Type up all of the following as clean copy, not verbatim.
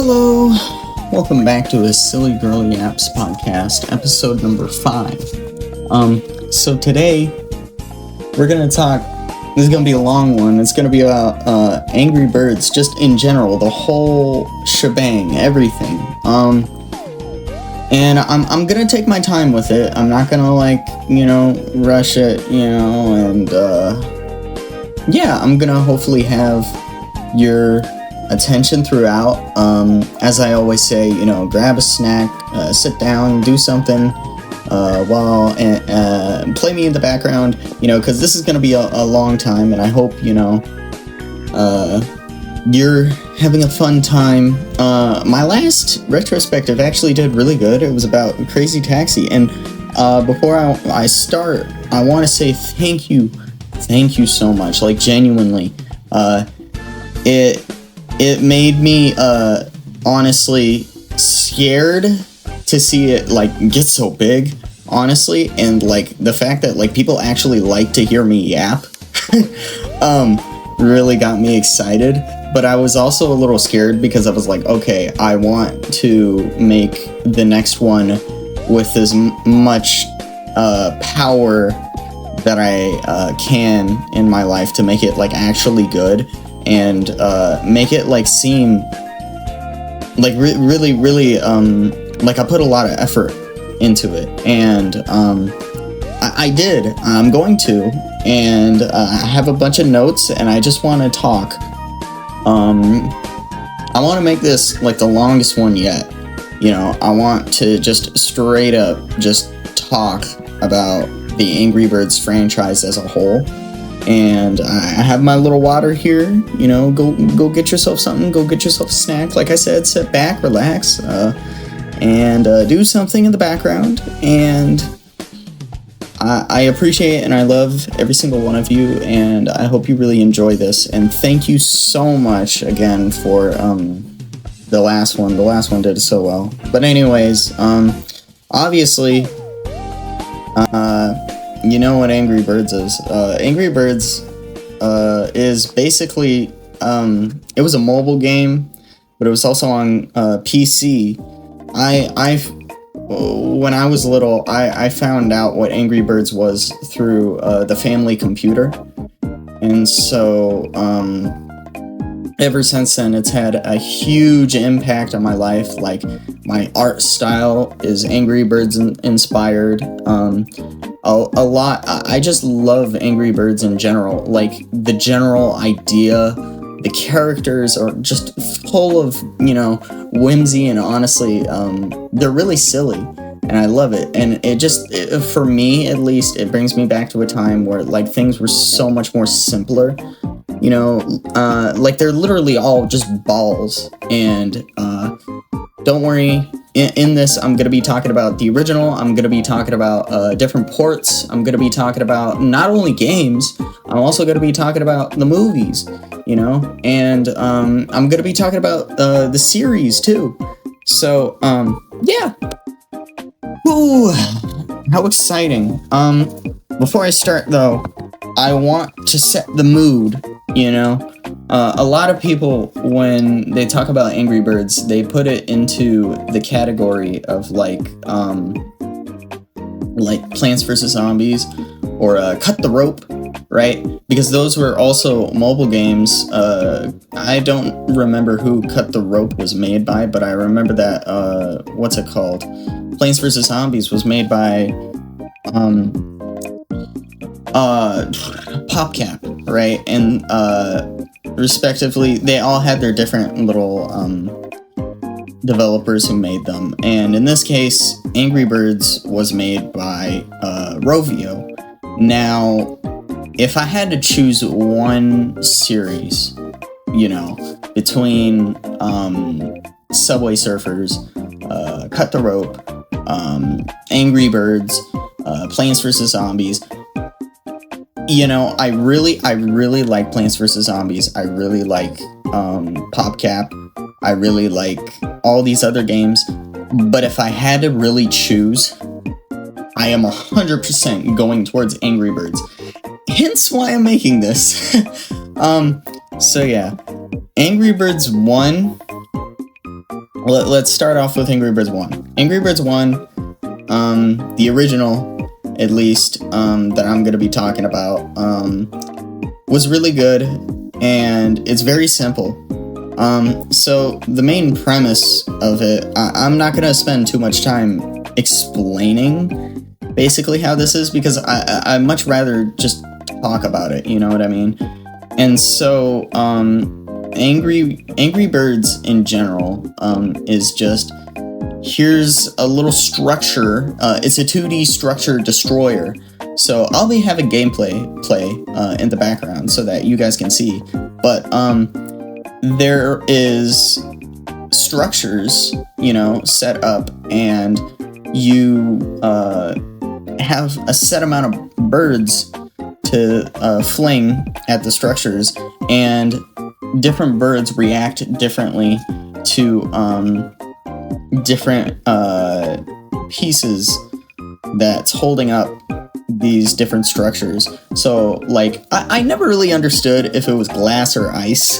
Hello, welcome back to a Silly Girl Yaps podcast, episode number 5. So today, we're gonna talk, this is gonna be a long one, it's gonna be about, Angry Birds, just in general, the whole shebang, everything. And I'm gonna take my time with it, I'm not gonna, rush it, and, I'm gonna hopefully have your attention throughout. As I always say, grab a snack, sit down, do something while play me in the background, because this is going to be a long time, and I hope you're having a fun time. My last retrospective actually did really good. It was about Crazy Taxi, and before I start, I want to say thank you so much, genuinely. It made me, honestly, scared to see it, get so big, honestly, and, the fact that, people actually like to hear me yap, really got me excited, but I was also a little scared because I was like, okay, I want to make the next one with as much, power that I, can in my life to make it, actually good. And make it seem really I put a lot of effort into it, and I did. I'm going to, and I have a bunch of notes, and I just want to talk. I want to make this the longest one yet. I want to just straight up just talk about the Angry Birds franchise as a whole. And I have my little water here, go get yourself something, go get yourself a snack. Like I said, sit back, relax, and do something in the background. And I appreciate and I love every single one of you, and I hope you really enjoy this. And thank you so much again for the last one. The last one did so well. But anyways, obviously, you know what Angry Birds is. Angry Birds is basically, it was a mobile game, but it was also on PC. When I was little, I found out what Angry Birds was through the family computer. And so, ever since then, it's had a huge impact on my life. My art style is Angry Birds inspired. A lot. I just love Angry Birds in general. The general idea, the characters are just full of, whimsy, and honestly, they're really silly, and I love it. And for me, at least, it brings me back to a time where, things were so much more simpler. They're literally all just balls, and, don't worry, in this, I'm going to be talking about the original, I'm going to be talking about different ports, I'm going to be talking about not only games, I'm also going to be talking about the movies, and I'm going to be talking about the series, too. So, yeah. Ooh, how exciting. Before I start, though, I want to set the mood, a lot of people, when they talk about Angry Birds, they put it into the category of Plants vs. Zombies or Cut the Rope, right? Because those were also mobile games. I don't remember who Cut the Rope was made by, but I remember that, what's it called? Plants vs. Zombies was made by, PopCap, right? And, respectively, they all had their different little developers who made them, and in this case, Angry Birds was made by Rovio. Now, if I had to choose one series, between Subway Surfers, Cut the Rope, Angry Birds, Plants vs. Zombies, I really like Plants vs. Zombies. I really like PopCap. I really like all these other games. But if I had to really choose, I am 100% going towards Angry Birds. Hence why I'm making this. So yeah, Angry Birds 1 let's start off with Angry Birds 1. Angry Birds 1, the original, at least, that I'm going to be talking about, was really good, and it's very simple. So the main premise of it, I'm not going to spend too much time explaining basically how this is, because I'd much rather just talk about it, you know what I mean? And so, Angry Birds in general, is just, here's a little structure, it's a 2D structure destroyer, so I'll be having gameplay play, in the background so that you guys can see, but, there is structures, set up, and you, have a set amount of birds to fling at the structures, and different birds react differently to different pieces that's holding up these different structures. So, like, I never really understood if it was glass or ice.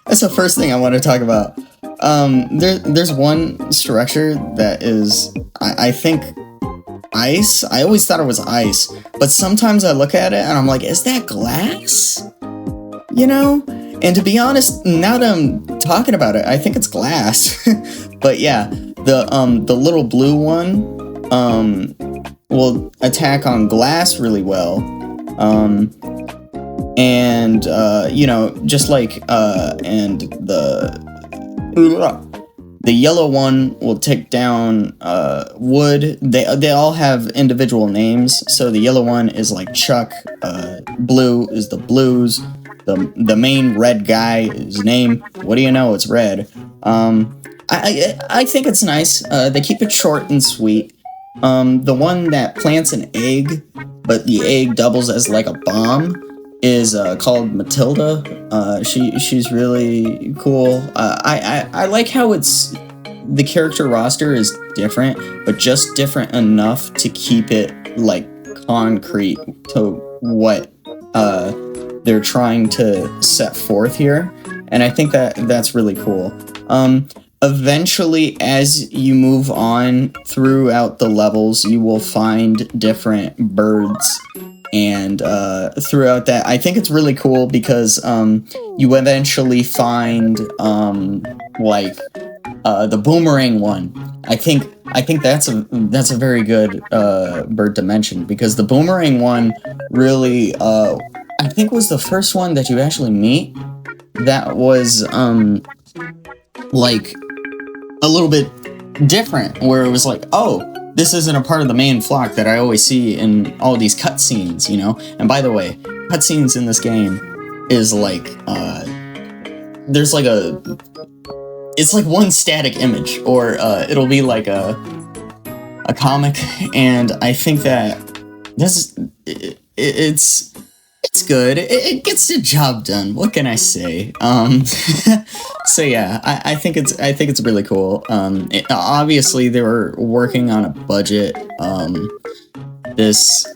That's the first thing I want to talk about. There's one structure that is, I think, ice. I always thought it was ice, but sometimes I look at it and I'm like, is that glass? And to be honest, now that I'm talking about it, I think it's glass. But yeah, the little blue one will attack on glass really well. And just like and the yellow one will take down wood. They all have individual names. So the yellow one is like Chuck. Blue is the Blues. The main red guy, his name, what do you know? It's red. I think it's nice. They keep it short and sweet. The one that plants an egg, but the egg doubles as like a bomb, is called Matilda. She's really cool. I like how the character roster is different, but just different enough to keep it like concrete to what they're trying to set forth here, and I think that's really cool. Eventually, as you move on throughout the levels, you will find different birds, and throughout that, I think it's really cool because you eventually find the boomerang one. I think that's a very good bird to mention, because the boomerang one really I think was the first one that you actually meet that was like a little bit different, where it was like, oh, this isn't a part of the main flock that I always see in all these cutscenes, And by the way, cutscenes in this game is like there's like it's like one static image, or it'll be like a comic, and I think that it's good. It gets the job done. What can I say? So yeah, I think it's really cool. Obviously they were working on a budget. This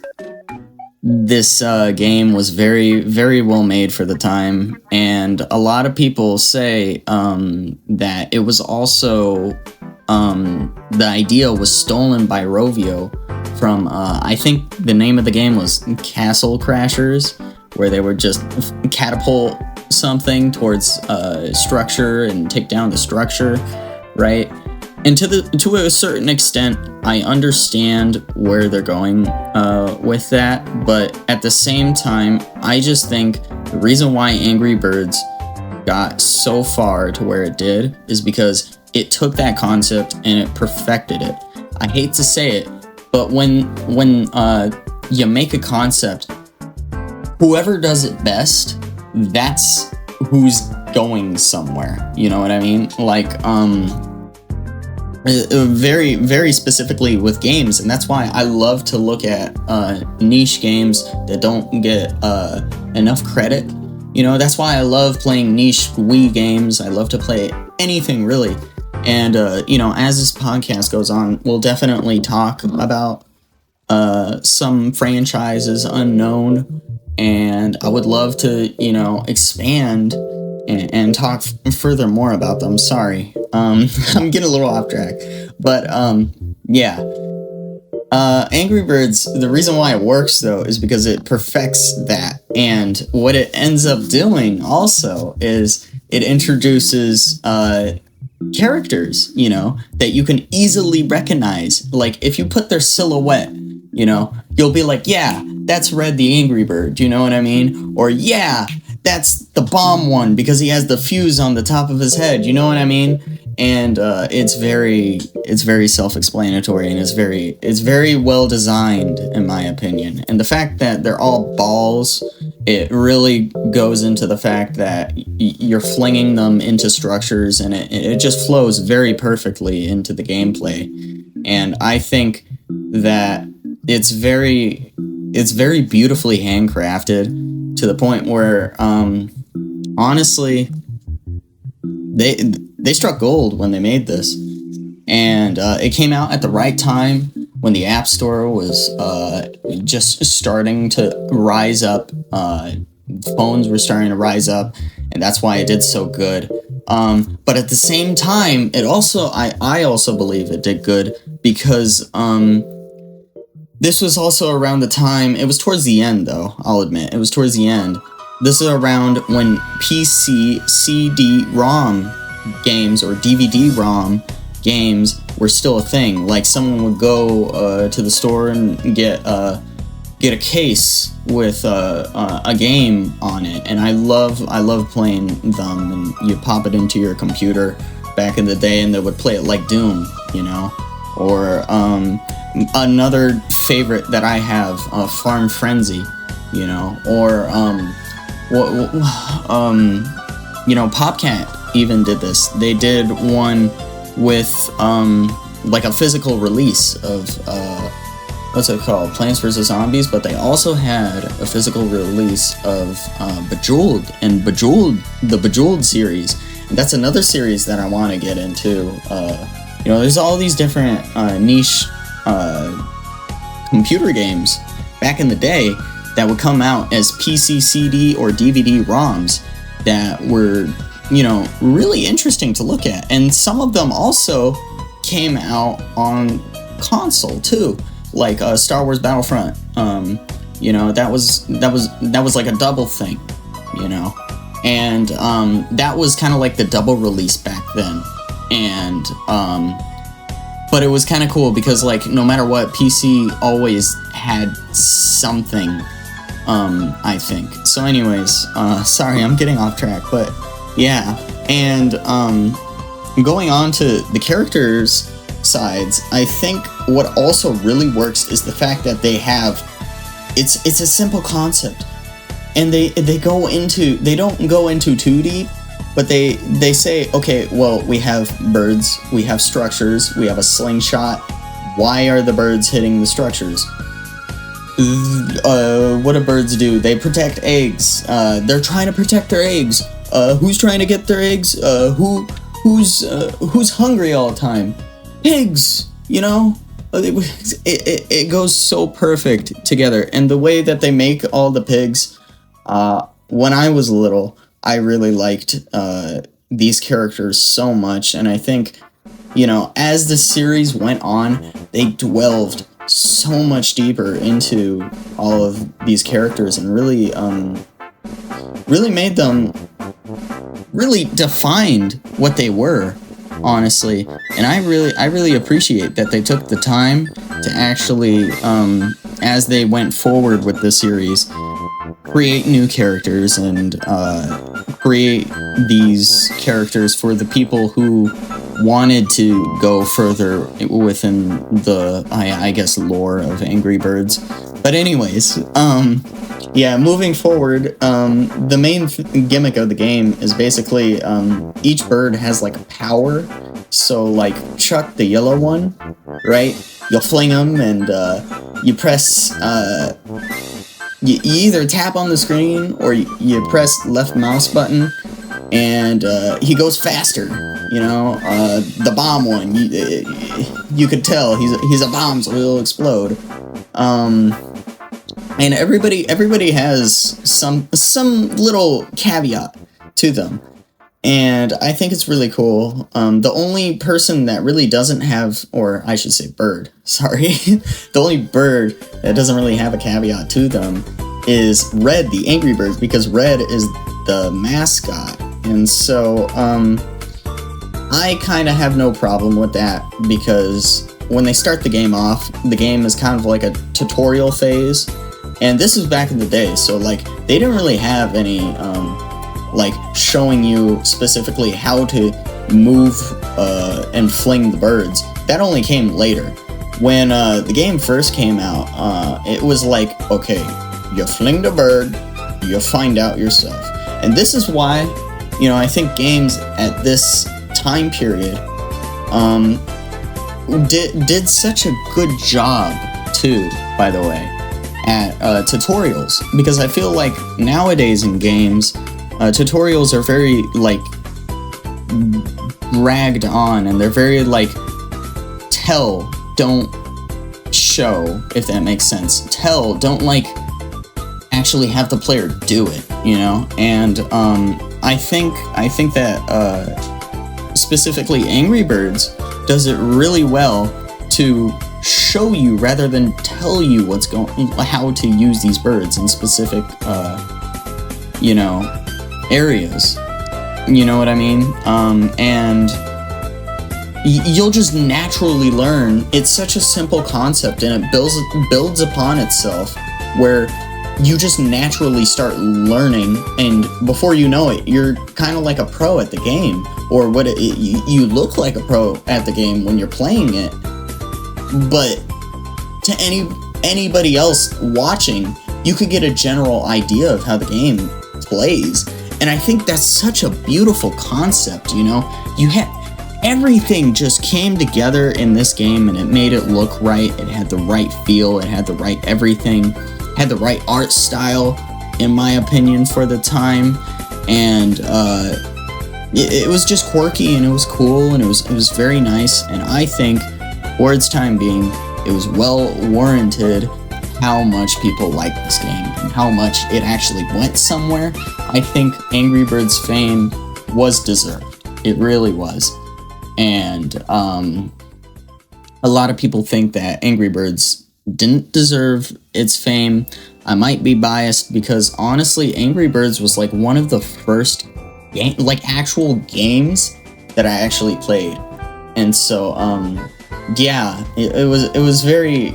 game was very, very well made for the time, and a lot of people say that it was also the idea was stolen by Rovio from I think the name of the game was Castle Crashers, where they would just catapult something towards structure and take down the structure, right? And to a certain extent, I understand where they're going with that, but at the same time, I just think the reason why Angry Birds got so far to where it did is because it took that concept and it perfected it. I hate to say it, but when you make a concept, whoever does it best, that's who's going somewhere. You know what I mean? Like, very, very specifically with games, and that's why I love to look at niche games that don't get enough credit. That's why I love playing niche Wii games. I love to play anything, really. And, as this podcast goes on, we'll definitely talk about some franchises unknown, and I would love to, expand and talk furthermore about them. Sorry, I'm getting a little off track, but yeah. Angry Birds, the reason why it works though is because it perfects that. And what it ends up doing also is it introduces characters, that you can easily recognize. Like if you put their silhouette, you'll be like, yeah, that's Red the Angry Bird. You know what I mean? Or yeah, that's the bomb one because he has the fuse on the top of his head. You know what I mean? And it's very self-explanatory, and it's very well designed in my opinion. And the fact that they're all balls, it really goes into the fact that you're flinging them into structures, and it just flows very perfectly into the gameplay. And I think that it's very beautifully handcrafted to the point where honestly they struck gold when they made this. And it came out at the right time when the App Store was just starting to rise up. Phones were starting to rise up, and that's why it did so good. But at the same time, it also I also believe it did good because this was also around the time, it was towards the end though, I'll admit, it was towards the end. This is around when PC CD-ROM games or DVD-ROM games were still a thing. Like someone would go to the store and get a case with a game on it, and I love playing them. And you pop it into your computer back in the day, and they would play it like Doom, or another favorite that I have, Farm Frenzy, or PopCat even did this. They did one with like a physical release of what's it called, Plants vs. Zombies, but they also had a physical release of Bejeweled, and the Bejeweled series. And that's another series that I want to get into. There's all these different niche computer games back in the day that would come out as PC, CD, or DVD ROMs that were, really interesting to look at. And some of them also came out on console too, like Star Wars Battlefront. That was like a double thing, and that was kind of like the double release back then. And but it was kind of cool because, like, no matter what, PC always had something, I think. So anyways, sorry, I'm getting off track, but yeah. And going on to the characters sides, I think what also really works is the fact that they have, it's a simple concept, and they don't go into too deep. But they say, okay, well, we have birds, we have structures, we have a slingshot. Why are the birds hitting the structures? What do birds do? They protect eggs. They're trying to protect their eggs. Who's trying to get their eggs? Who's hungry all the time? Pigs. It goes so perfect together. And the way that they make all the pigs, when I was little, I really liked these characters so much, and I think, as the series went on, they delved so much deeper into all of these characters and really made them, really defined what they were, honestly. And I really appreciate that they took the time to actually, as they went forward with the series, create new characters and create these characters for the people who wanted to go further within the, I guess, lore of Angry Birds. But anyways, moving forward, the main gimmick of the game is basically each bird has like a power. So like Chuck, the yellow one, right? You'll fling him and you press... You either tap on the screen or you press left mouse button, and he goes faster. The bomb one, you could tell he's a bomb, so he'll explode. And everybody has some little caveat to them. And I think it's really cool. The only person that really doesn't have, or I should say bird, sorry, the only bird that doesn't really have a caveat to them is Red, the Angry Bird, because Red is the mascot. And so I kind of have no problem with that, because when they start the game off, the game is kind of like a tutorial phase. And this is back in the day, so like they didn't really have any like showing you specifically how to move and fling the birds. That only came later. When the game first came out, it was like, okay, you fling the bird, you find out yourself. And this is why, you know, I think games at this time period did such a good job too, by the way, at tutorials, because I feel like nowadays in games, tutorials are very like dragged on, and they're very like tell, don't show, if that makes sense. Tell, don't like actually have the player do it, you know. And I think that specifically Angry Birds does it really well to show you rather than tell you what's going, how to use these birds in specific you know, areas, you know what I mean? And you'll just naturally learn. It's such a simple concept, and it builds upon itself, where you just naturally start learning, and before you know it, you're kind of like a pro at the game, or you look like a pro at the game when you're playing it. But to anybody else watching, you could get a general idea of how the game plays. And I think that's such a beautiful concept, you know? You had everything just came together in this game, and it made it look right. It had the right feel, it had the right everything, had the right art style, in my opinion, for the time. And it was just quirky, and it was cool, and it was very nice. And I think, for its time being, it was well warranted how much people liked this game and how much it actually went somewhere. I think Angry Birds' fame was deserved. It really was. And a lot of people think that Angry Birds didn't deserve its fame. I might be biased, because honestly, Angry Birds was like one of the first actual games that I actually played. And so yeah, it was very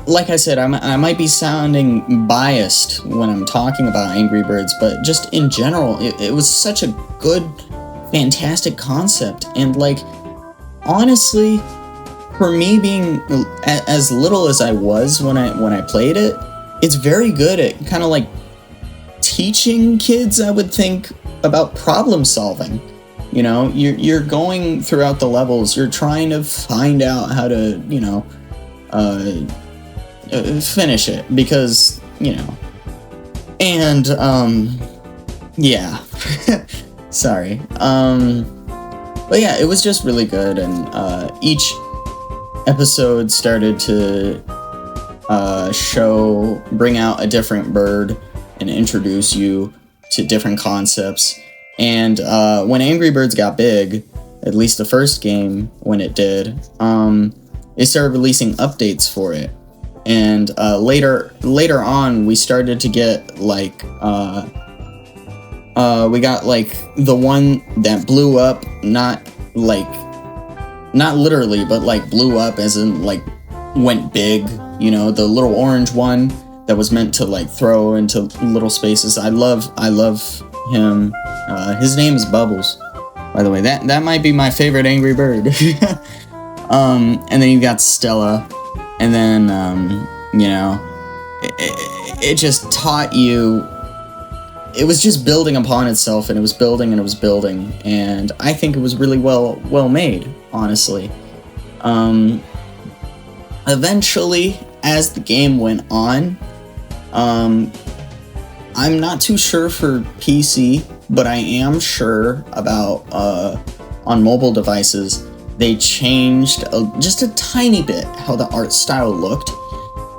like I said, I might be sounding biased when I'm talking about Angry Birds, but just in general, it was such a good, fantastic concept. And like, honestly, for me being as little as I was when I played it, it's very good at kind of like teaching kids, I would think, about problem solving. You know, you're going throughout the levels, you're trying to find out how to, you know, finish it, because, you know, and yeah. Sorry. But yeah, it was just really good, and each episode started to bring out a different bird and introduce you to different concepts. And when Angry Birds got big, at least the first game, when it did, it started releasing updates for it. And later on, we started to get like we got like the one that blew up, not literally, but like blew up as in like went big, you know, the little orange one that was meant to like throw into little spaces. I love him. His name is Bubbles, by the way. That might be my favorite Angry Bird. And then you got Stella, and then you know, it just taught you. It was just building upon itself, and it was building, and it was building, and I think it was really well made, honestly. Eventually, as the game went on, I'm not too sure for PC, but I am sure about on mobile devices, they changed just a tiny bit how the art style looked,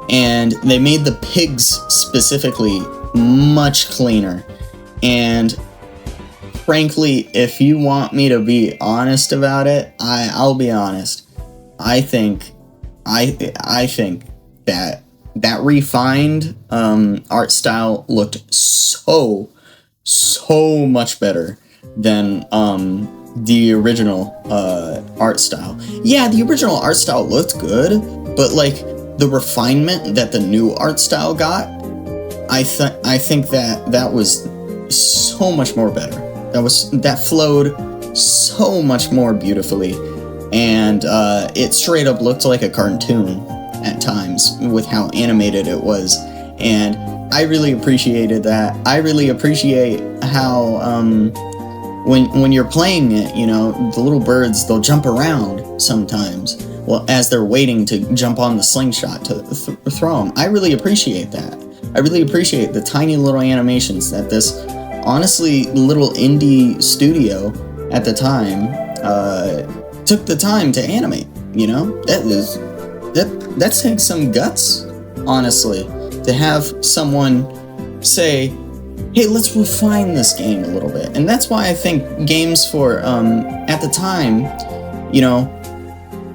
and they made the pigs specifically much cleaner. And frankly, if you want me to be honest about it, I'll be honest. I think that refined art style looked so much better than the original art style. Yeah, the original art style looked good, but like the refinement that the new art style got, I think that was so much more better. That flowed so much more beautifully, and it straight up looked like a cartoon at times with how animated it was, and I really appreciated that. I really appreciate how when you're playing it, you know, the little birds, they'll jump around sometimes, well, as they're waiting to jump on the slingshot to throw them. I really appreciate that. I really appreciate the tiny little animations that this honestly little indie studio at the time took the time to animate. You know, that takes some guts, honestly, to have someone say, hey, let's refine this game a little bit. And that's why I think games for at the time, you know,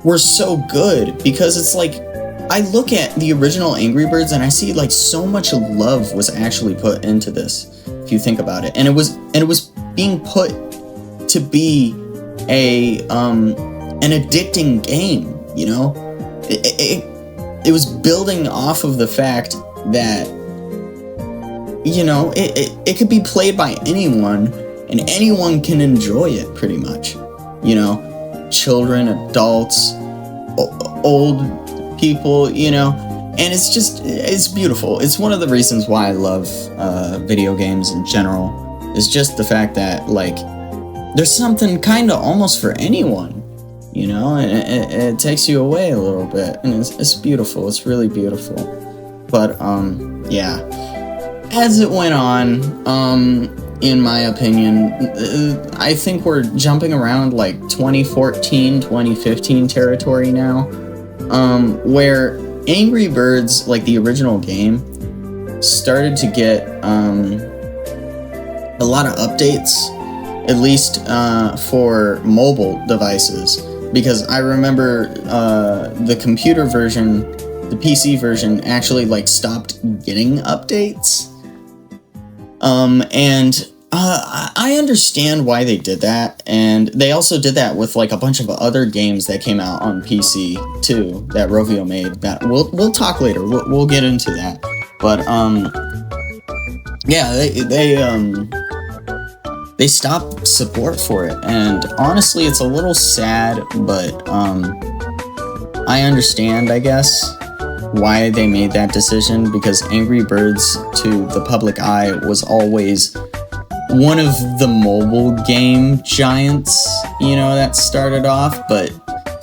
were so good, because it's like, I look at the original Angry Birds and I see like so much love was actually put into this, if you think about it. And it was being put to be an addicting game, you know? It was building off of the fact that, you know, it could be played by anyone, and anyone can enjoy it pretty much. You know, children, adults, old people, you know, and it's beautiful. It's one of the reasons why I love video games in general, is just the fact that, like, there's something kind of almost for anyone, you know, and it takes you away a little bit, and it's beautiful. It's really beautiful. But yeah, as it went on, in my opinion, I think we're jumping around like 2014, 2015 territory now, where Angry Birds, like the original game, started to get a lot of updates, at least for mobile devices, because I remember the computer version, the PC version, actually like stopped getting updates. And I understand why they did that, and they also did that with like a bunch of other games that came out on PC too, that Rovio made. That we'll talk later. We'll get into that. But yeah, they stopped support for it, and honestly, it's a little sad. But I understand, I guess, why they made that decision, because Angry Birds to the public eye was always one of the mobile game giants, you know, that started off. But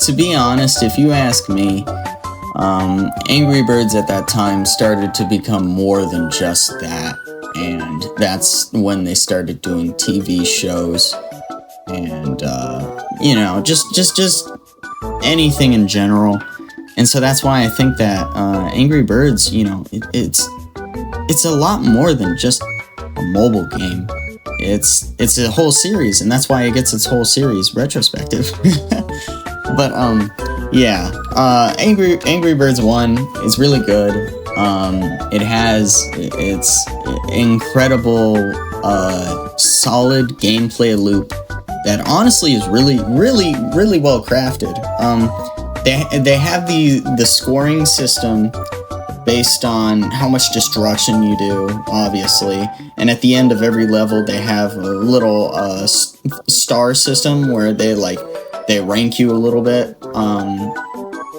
to be honest, if you ask me, Angry Birds at that time started to become more than just that, and that's when they started doing TV shows and you know, just anything in general. And so that's why I think that Angry Birds, you know, it's a lot more than just a mobile game. It's a whole series, and that's why it gets its whole series, Retrospective. But yeah, Angry Birds 1 is really good. It has its incredible solid gameplay loop that honestly is really well crafted. They have the scoring system based on how much destruction you do, obviously. And at the end of every level, they have a little star system where they rank you a little bit.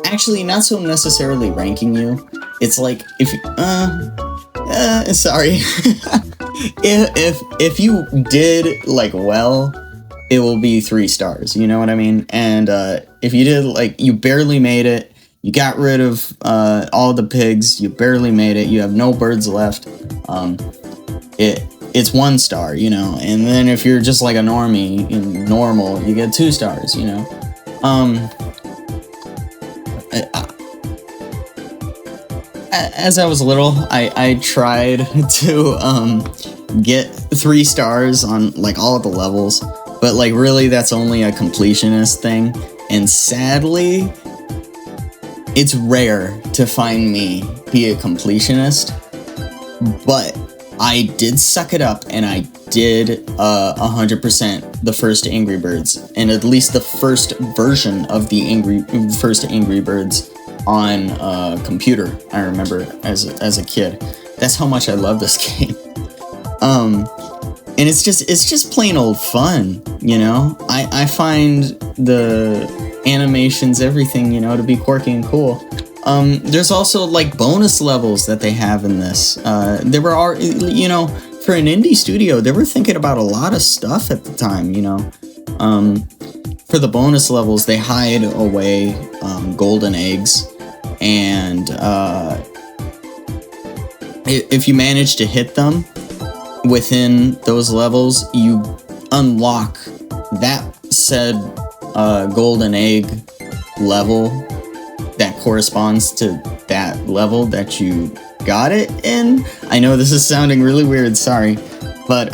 Actually, not so necessarily ranking you. It's like, if you, sorry. if you did like well, it will be 3 stars, you know what I mean? And if you did like, you barely made it, you got rid of all the pigs, you barely made it, you have no birds left, it's 1 star, you know. And then if you're just like a normie, normal, you get 2 stars, you know. As I was little, I tried to get 3 stars on like all of the levels, but like really that's only a completionist thing. And sadly, it's rare to find me be a completionist, but I did suck it up and I did 100% the first Angry Birds, and at least the first version of the first Angry Birds on a computer. I remember as a kid. That's how much I love this game. And it's just plain old fun, you know? I find the animations, everything, you know, to be quirky and cool. There's also like bonus levels that they have in this. There were, you know, for an indie studio, they were thinking about a lot of stuff at the time, you know. For the bonus levels, they hide away golden eggs, and if you manage to hit them within those levels, you unlock that said golden egg level that corresponds to that level that you got it in. I know this is sounding really weird, sorry, but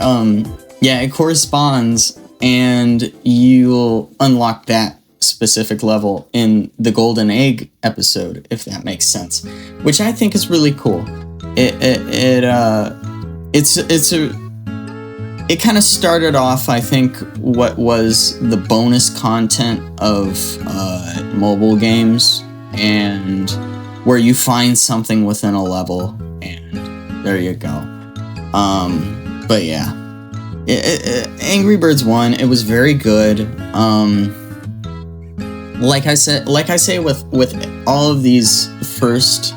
yeah, it corresponds, and you'll unlock that specific level in the golden egg episode, if that makes sense, which I think is really cool. It kind of started off, I think, what was the bonus content of mobile games, and where you find something within a level, and there you go. But yeah, Angry Birds 1, it was very good. Like I say with all of these first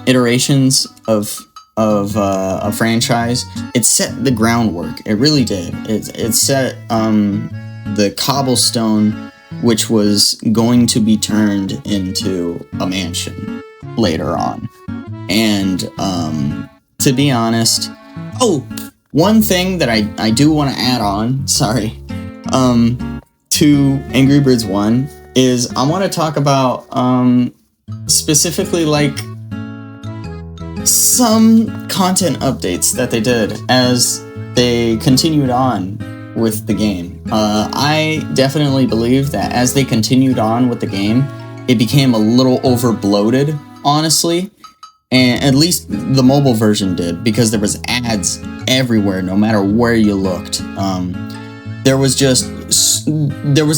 iterations of a franchise, it set the groundwork. It really did. It set the cobblestone, which was going to be turned into a mansion later on. And to be honest, one thing that I do want to add on, sorry, to Angry Birds 1 is I want to talk about specifically like some content updates that they did as they continued on with the game. I definitely believe that as they continued on with the game, it became a little over bloated, honestly. And at least the mobile version did, because there was ads everywhere, no matter where you looked. There was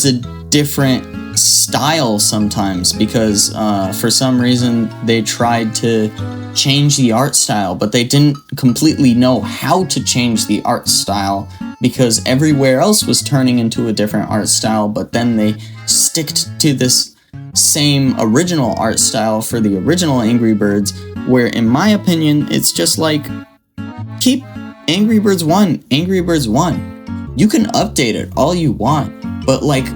a different style sometimes, because for some reason they tried to change the art style, but they didn't completely know how to change the art style, because everywhere else was turning into a different art style, but then they sticked to this same original art style for the original Angry Birds, where in my opinion it's just like, keep Angry Birds 1 Angry Birds 1. You can update it all you want, but like,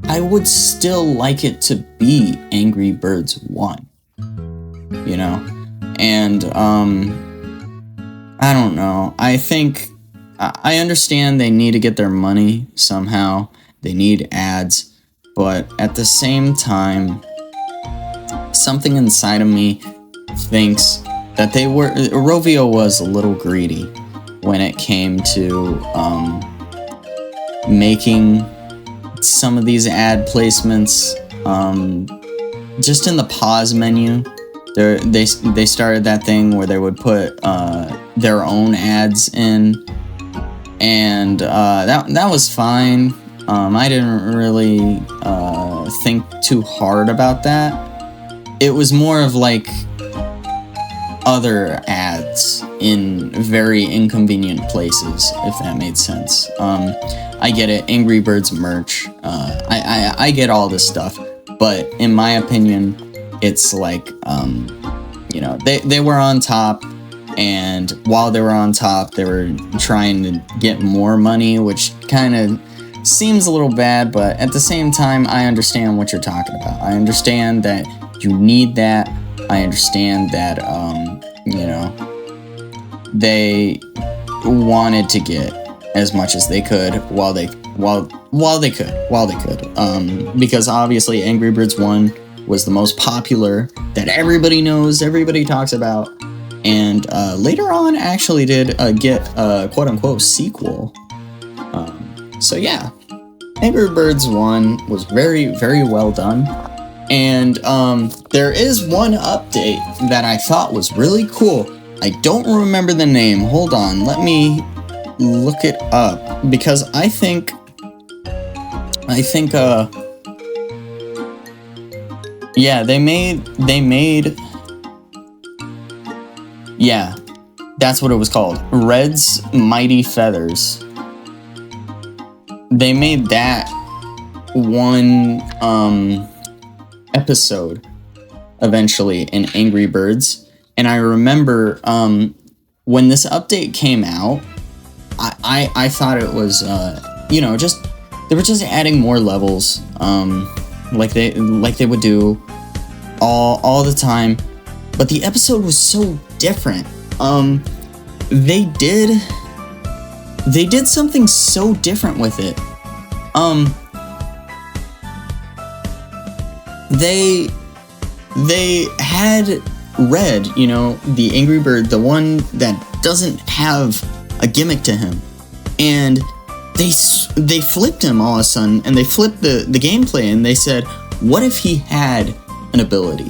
I would still like it to be Angry Birds 1, you know? And I don't know, I think I understand they need to get their money somehow, they need ads, but at the same time, something inside of me thinks that Rovio was a little greedy when it came to making some of these ad placements. Just in the pause menu, they started that thing where they would put their own ads in, and that was fine. I didn't really think too hard about that. It was more of like other ads in very inconvenient places, if that made sense. I get it, Angry Birds merch. I get all this stuff, but in my opinion, it's like, you know, they were on top, and while they were on top, they were trying to get more money, which kind of seems a little bad, but at the same time, I understand what you're talking about. I understand that you need that. I understand that, you know, they wanted to get as much as they could while they could. Because obviously Angry Birds 1 was the most popular, that everybody knows, everybody talks about, And later on, actually did get a quote-unquote sequel. So yeah, Angry Birds 1 was very, very well done. And there is one update that I thought was really cool. I don't remember the name. Hold on, let me look it up, because I think yeah, they made yeah, that's what it was called. Red's Mighty Feathers. They made that one episode eventually in Angry Birds, and I remember when this update came out, I thought it was just they were just adding more levels, like they would do all the time, but the episode was so different. They did something so different with it. They had Red, the Angry Bird, the one that doesn't have a gimmick to him, and they flipped him all of a sudden, and they flipped the gameplay, and they said, what if he had an ability?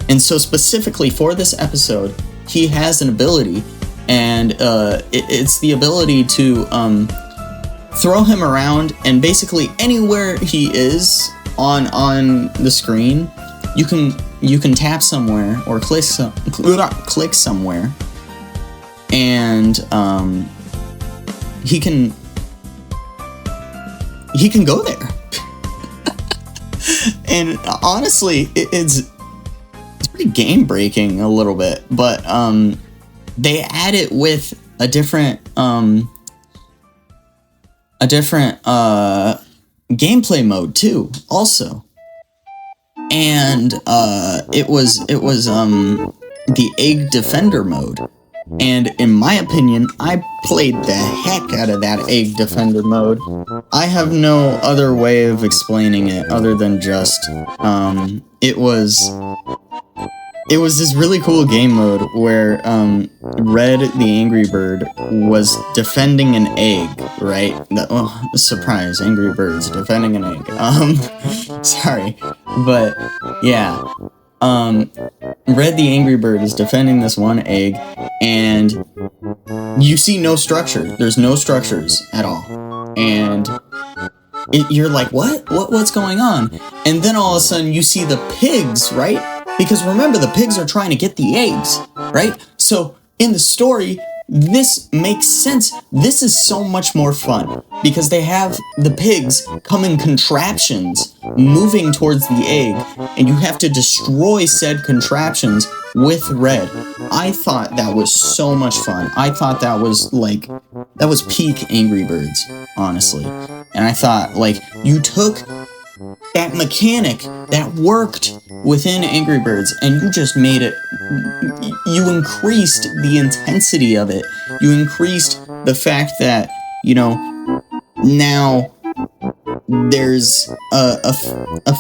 And so specifically for this episode, he has an ability, and it's the ability to throw him around, and basically anywhere he is on the screen, you can tap somewhere or click somewhere, and he can go there. And honestly, it's pretty game breaking a little bit, but they add it with a different gameplay mode too, also. And it was the Egg Defender mode. And in my opinion, I played the heck out of that Egg Defender mode. I have no other way of explaining it other than just it was this really cool game mode where Red the Angry Bird was defending an egg, right? Surprise, Angry Birds defending an egg. Sorry, but yeah. Red the Angry Bird is defending this one egg, and you see no structure. There's no structures at all, and you're like, what's going on? And then all of a sudden you see the pigs, right? Because remember, the pigs are trying to get the eggs, right? So in the story, this makes sense. This is so much more fun because they have the pigs come in contraptions moving towards the egg, and you have to destroy said contraptions with Red. I thought that was so much fun. I thought that was peak Angry Birds, honestly. And I thought, you took that mechanic that worked within Angry Birds, and you just made it, you increased the intensity of it. You increased the fact that, now there's a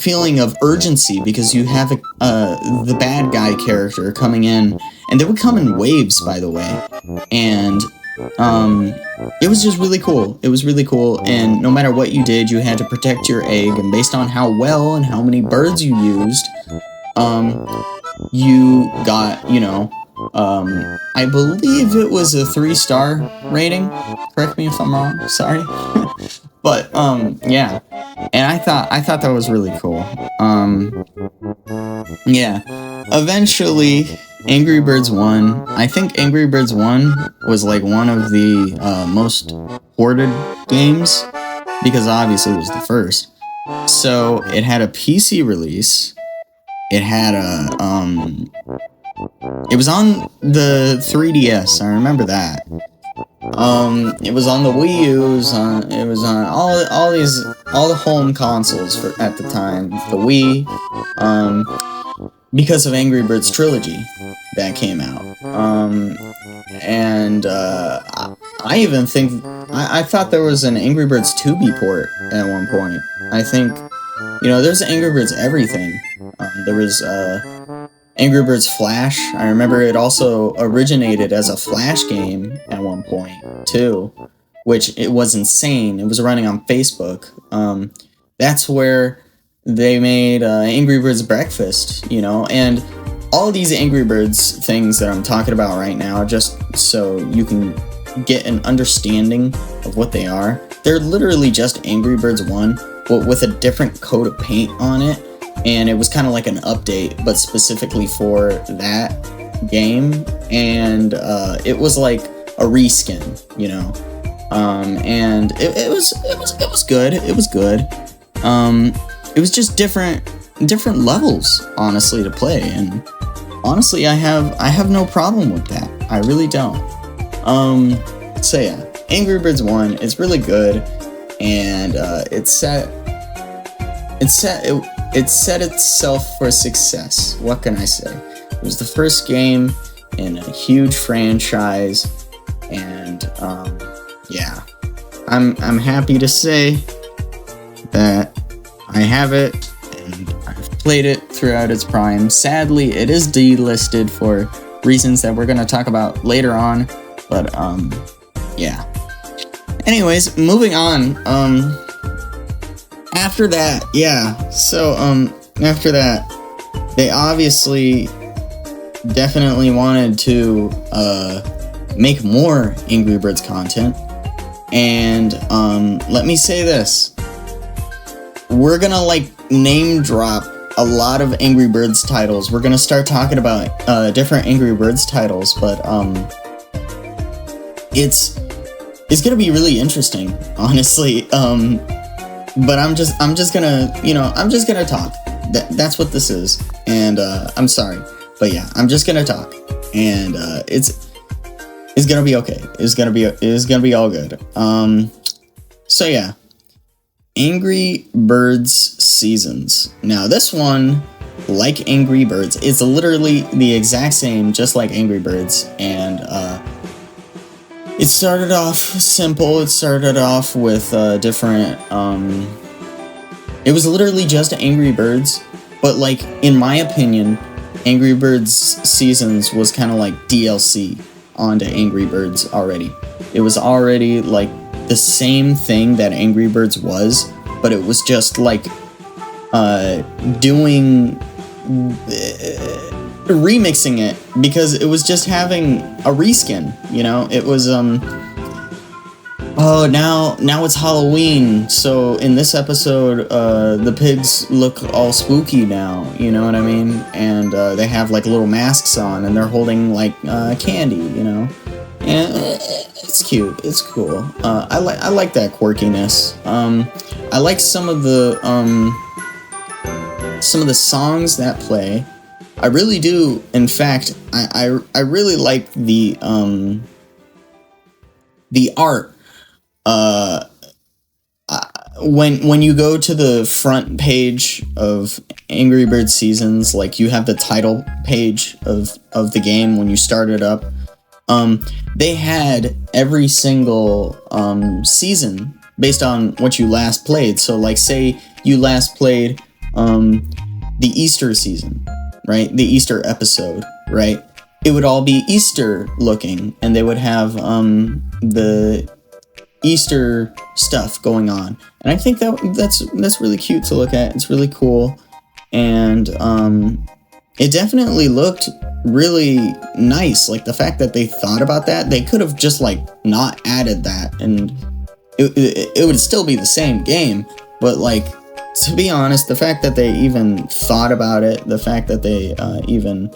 feeling of urgency because you have the bad guy character coming in, and they would come in waves, by the way, and it was just really cool. It was really cool, and no matter what you did, you had to protect your egg, and based on how well and how many birds you used, you got, I believe it was a 3-star rating. Correct me if I'm wrong. Sorry. But yeah, and I thought that was really cool. Yeah. Eventually, Angry Birds 1. I think Angry Birds 1 was one of the most hoarded games because obviously it was the first. So it had a PC release. It had it was on the 3DS. I remember that. It was on the Wii U. It was on all the home consoles at the time. The Wii, because of Angry Birds Trilogy that came out. And I even think I thought there was an Angry Birds 2B port at one point. I think there's Angry Birds Everything. There was Angry Birds Flash. I remember it also originated as a Flash game at one point too, which it was insane. It was running on Facebook. That's where they made Angry Birds Breakfast, and all these Angry Birds things that I'm talking about right now, just so you can get an understanding of what they are. They're literally just Angry Birds 1, but with a different coat of paint on it, and it was kind of like an update, but specifically for that game, and it was like a reskin, and it was good. It was good. It was just different levels, honestly, to play, and honestly, I have no problem with that. I really don't. So yeah, Angry Birds 1 is really good, and it set itself for success. What can I say? It was the first game in a huge franchise, and yeah, I'm happy to say that I have it, and I've played it throughout its prime. Sadly, it is delisted for reasons that we're going to talk about later on, but yeah. Anyways, moving on. After that, after that, they obviously definitely wanted to make more Angry Birds content, and let me say this. We're gonna name drop a lot of Angry Birds titles. We're gonna start talking about different Angry Birds titles, but it's gonna be really interesting, honestly. But I'm just gonna talk. That's what this is, and I'm sorry, but yeah, I'm just gonna talk, and it's gonna be okay. It's gonna be all good. So yeah. Angry Birds Seasons. Now this one, like Angry Birds, it's literally the exact same, just like Angry Birds, and it started off simple. It started off with different. It was literally just Angry Birds, but in my opinion, Angry Birds Seasons was kind of like DLC onto Angry Birds already. It was already the same thing that Angry Birds was, but it was just remixing it, because it was just having a reskin, it was now it's Halloween, so in this episode the pigs look all spooky now, you know what I mean, and they have little masks on, and they're holding candy, and it's cute. It's cool. I like that quirkiness. I like some of the songs that play. I really do. In fact, I really like the art. When you go to the front page of Angry Birds Seasons, you have the title page of the game when you start it up. They had every single season based on what you last played. So say you last played the Easter season, right? The Easter episode, right? It would all be Easter looking, and they would have the Easter stuff going on. And I think that's really cute to look at. It's really cool, and it definitely looked really nice. The fact that they thought about that, they could have just not added that, and it would still be the same game. But to be honest, the fact that they even thought about it, the fact that they even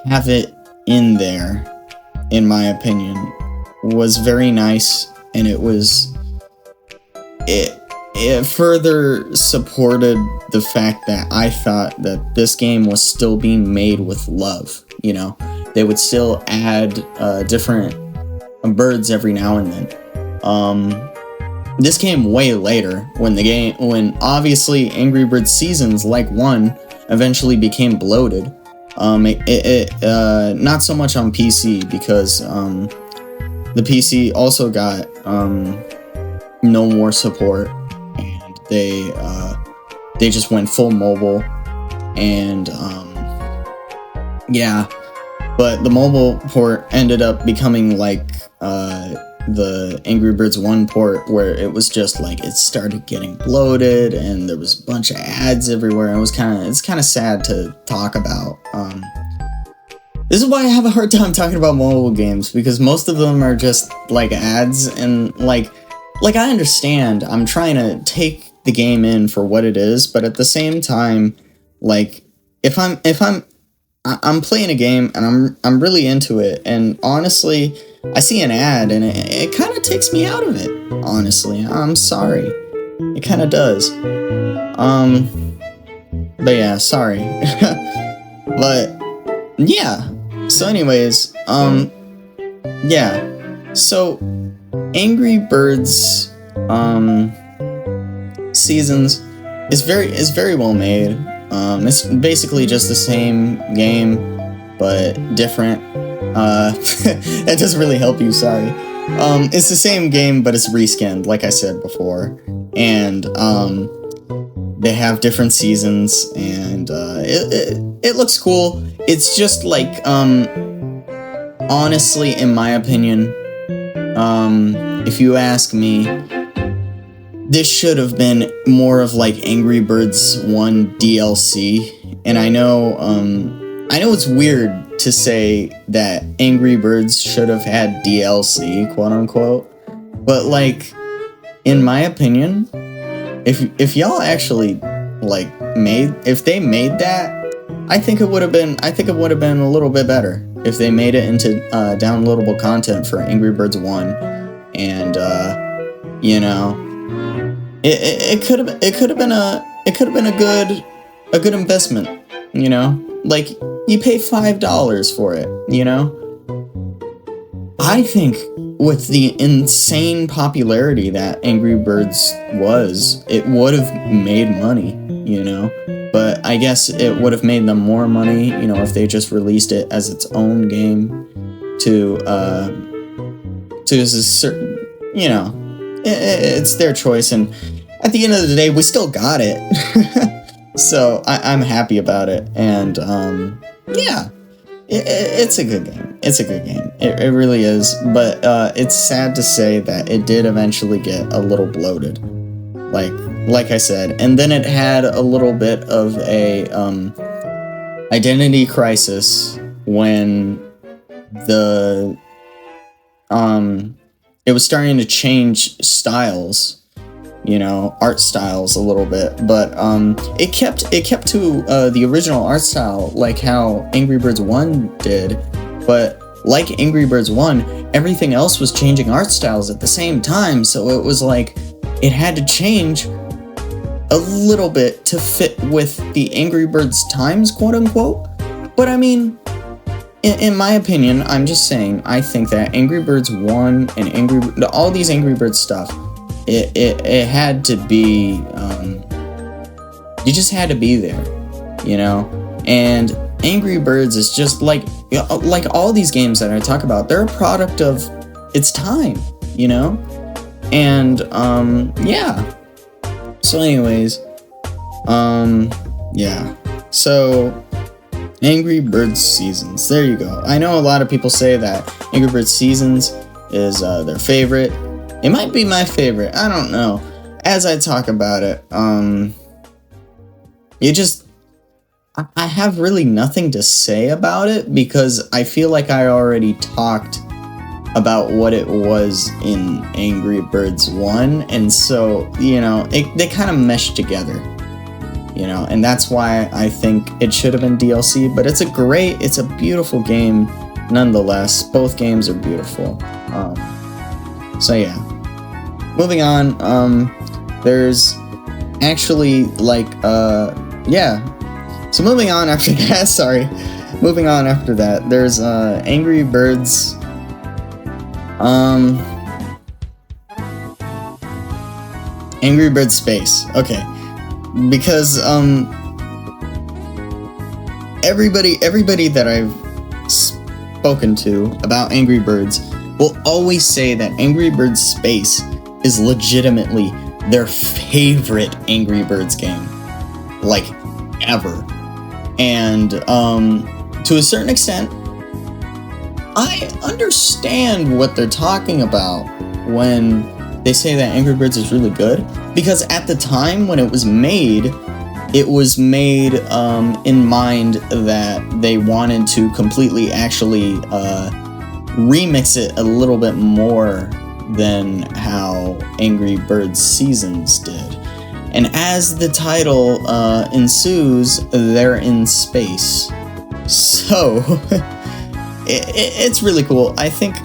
have it in there, in my opinion, was very nice, and it further supported the fact that I thought that this game was still being made with love. They would still add different birds every now and then. This came way later, when obviously Angry Birds Seasons, 1, eventually became bloated. Not so much on PC, because the PC also got no more support, and they just went full mobile, and Yeah, but the mobile port ended up becoming like the Angry Birds 1 port, where it was just like it started getting bloated and there was a bunch of ads everywhere. And it's kind of sad to talk about. This is why I have a hard time talking about mobile games, because most of them are just like ads, and like I understand I'm trying to take the game in for what it is, but at the same time, like if I'm playing a game and I'm really into it, and honestly, I see an ad and it kind of takes me out of it. Honestly, I'm sorry, it kind of does. But yeah, sorry. But yeah. So, anyways, yeah. So, Angry Birds, Seasons is very well made. It's basically just the same game, but different. That doesn't really help you, sorry. It's the same game, but it's reskinned, like I said before. And, they have different seasons, and, it looks cool. It's just like, honestly, in my opinion, if you ask me, this should have been more of like Angry Birds 1 DLC. And I know it's weird to say that Angry Birds should have had DLC, quote unquote. But like, in my opinion, if y'all actually like if they made that, I think it would have been a little bit better if they made it into downloadable content for Angry Birds 1. And you know, it could have been a good investment, you know? Like, you pay $5 for it, you know? I think with the insane popularity that Angry Birds was, it would have made money, you know? But I guess it would have made them more money, you know, if they just released it as its own game to a certain, you know, it's their choice. And at the end of the day, we still got it. So I'm happy about it. And yeah, it's a good game. It's a good game. It really is. But it's sad to say that it did eventually get a little bloated. Like I said, and then it had a little bit of a identity crisis when it was starting to change styles, you know, art styles a little bit, but it kept to the original art style, like how Angry Birds 1 did. But like Angry Birds 1, everything else was changing art styles at the same time, so it was like it had to change a little bit to fit with the Angry Birds times, quote unquote. But I mean, in my opinion, I'm just saying, I think that Angry Birds 1 and all these Angry Birds stuff, it had to be, you just had to be there, you know? And Angry Birds is just like all these games that I talk about, they're a product of its time, you know? And, yeah. So anyways, yeah. So, Angry Birds Seasons. There you go. I know a lot of people say that Angry Birds Seasons is their favorite. It might be my favorite. I don't know. As I talk about it, I have really nothing to say about it, because I feel like I already talked about what it was in Angry Birds 1, and so, you know, they kind of meshed together, you know, and that's why I think it should have been DLC. But it's a beautiful game nonetheless. Both games are beautiful. So yeah, moving on, there's actually like yeah, so moving on after that, there's Angry Birds Angry Birds Space. Okay. Because everybody that I've spoken to about Angry Birds will always say that Angry Birds Space is legitimately their favorite Angry Birds game, like, ever. And to a certain extent, I understand what they're talking about when they say that Angry Birds is really good, because at the time when it was made in mind that they wanted to completely actually remix it a little bit more than how Angry Birds Seasons did. And as the title ensues, they're in space. So it's really cool. I think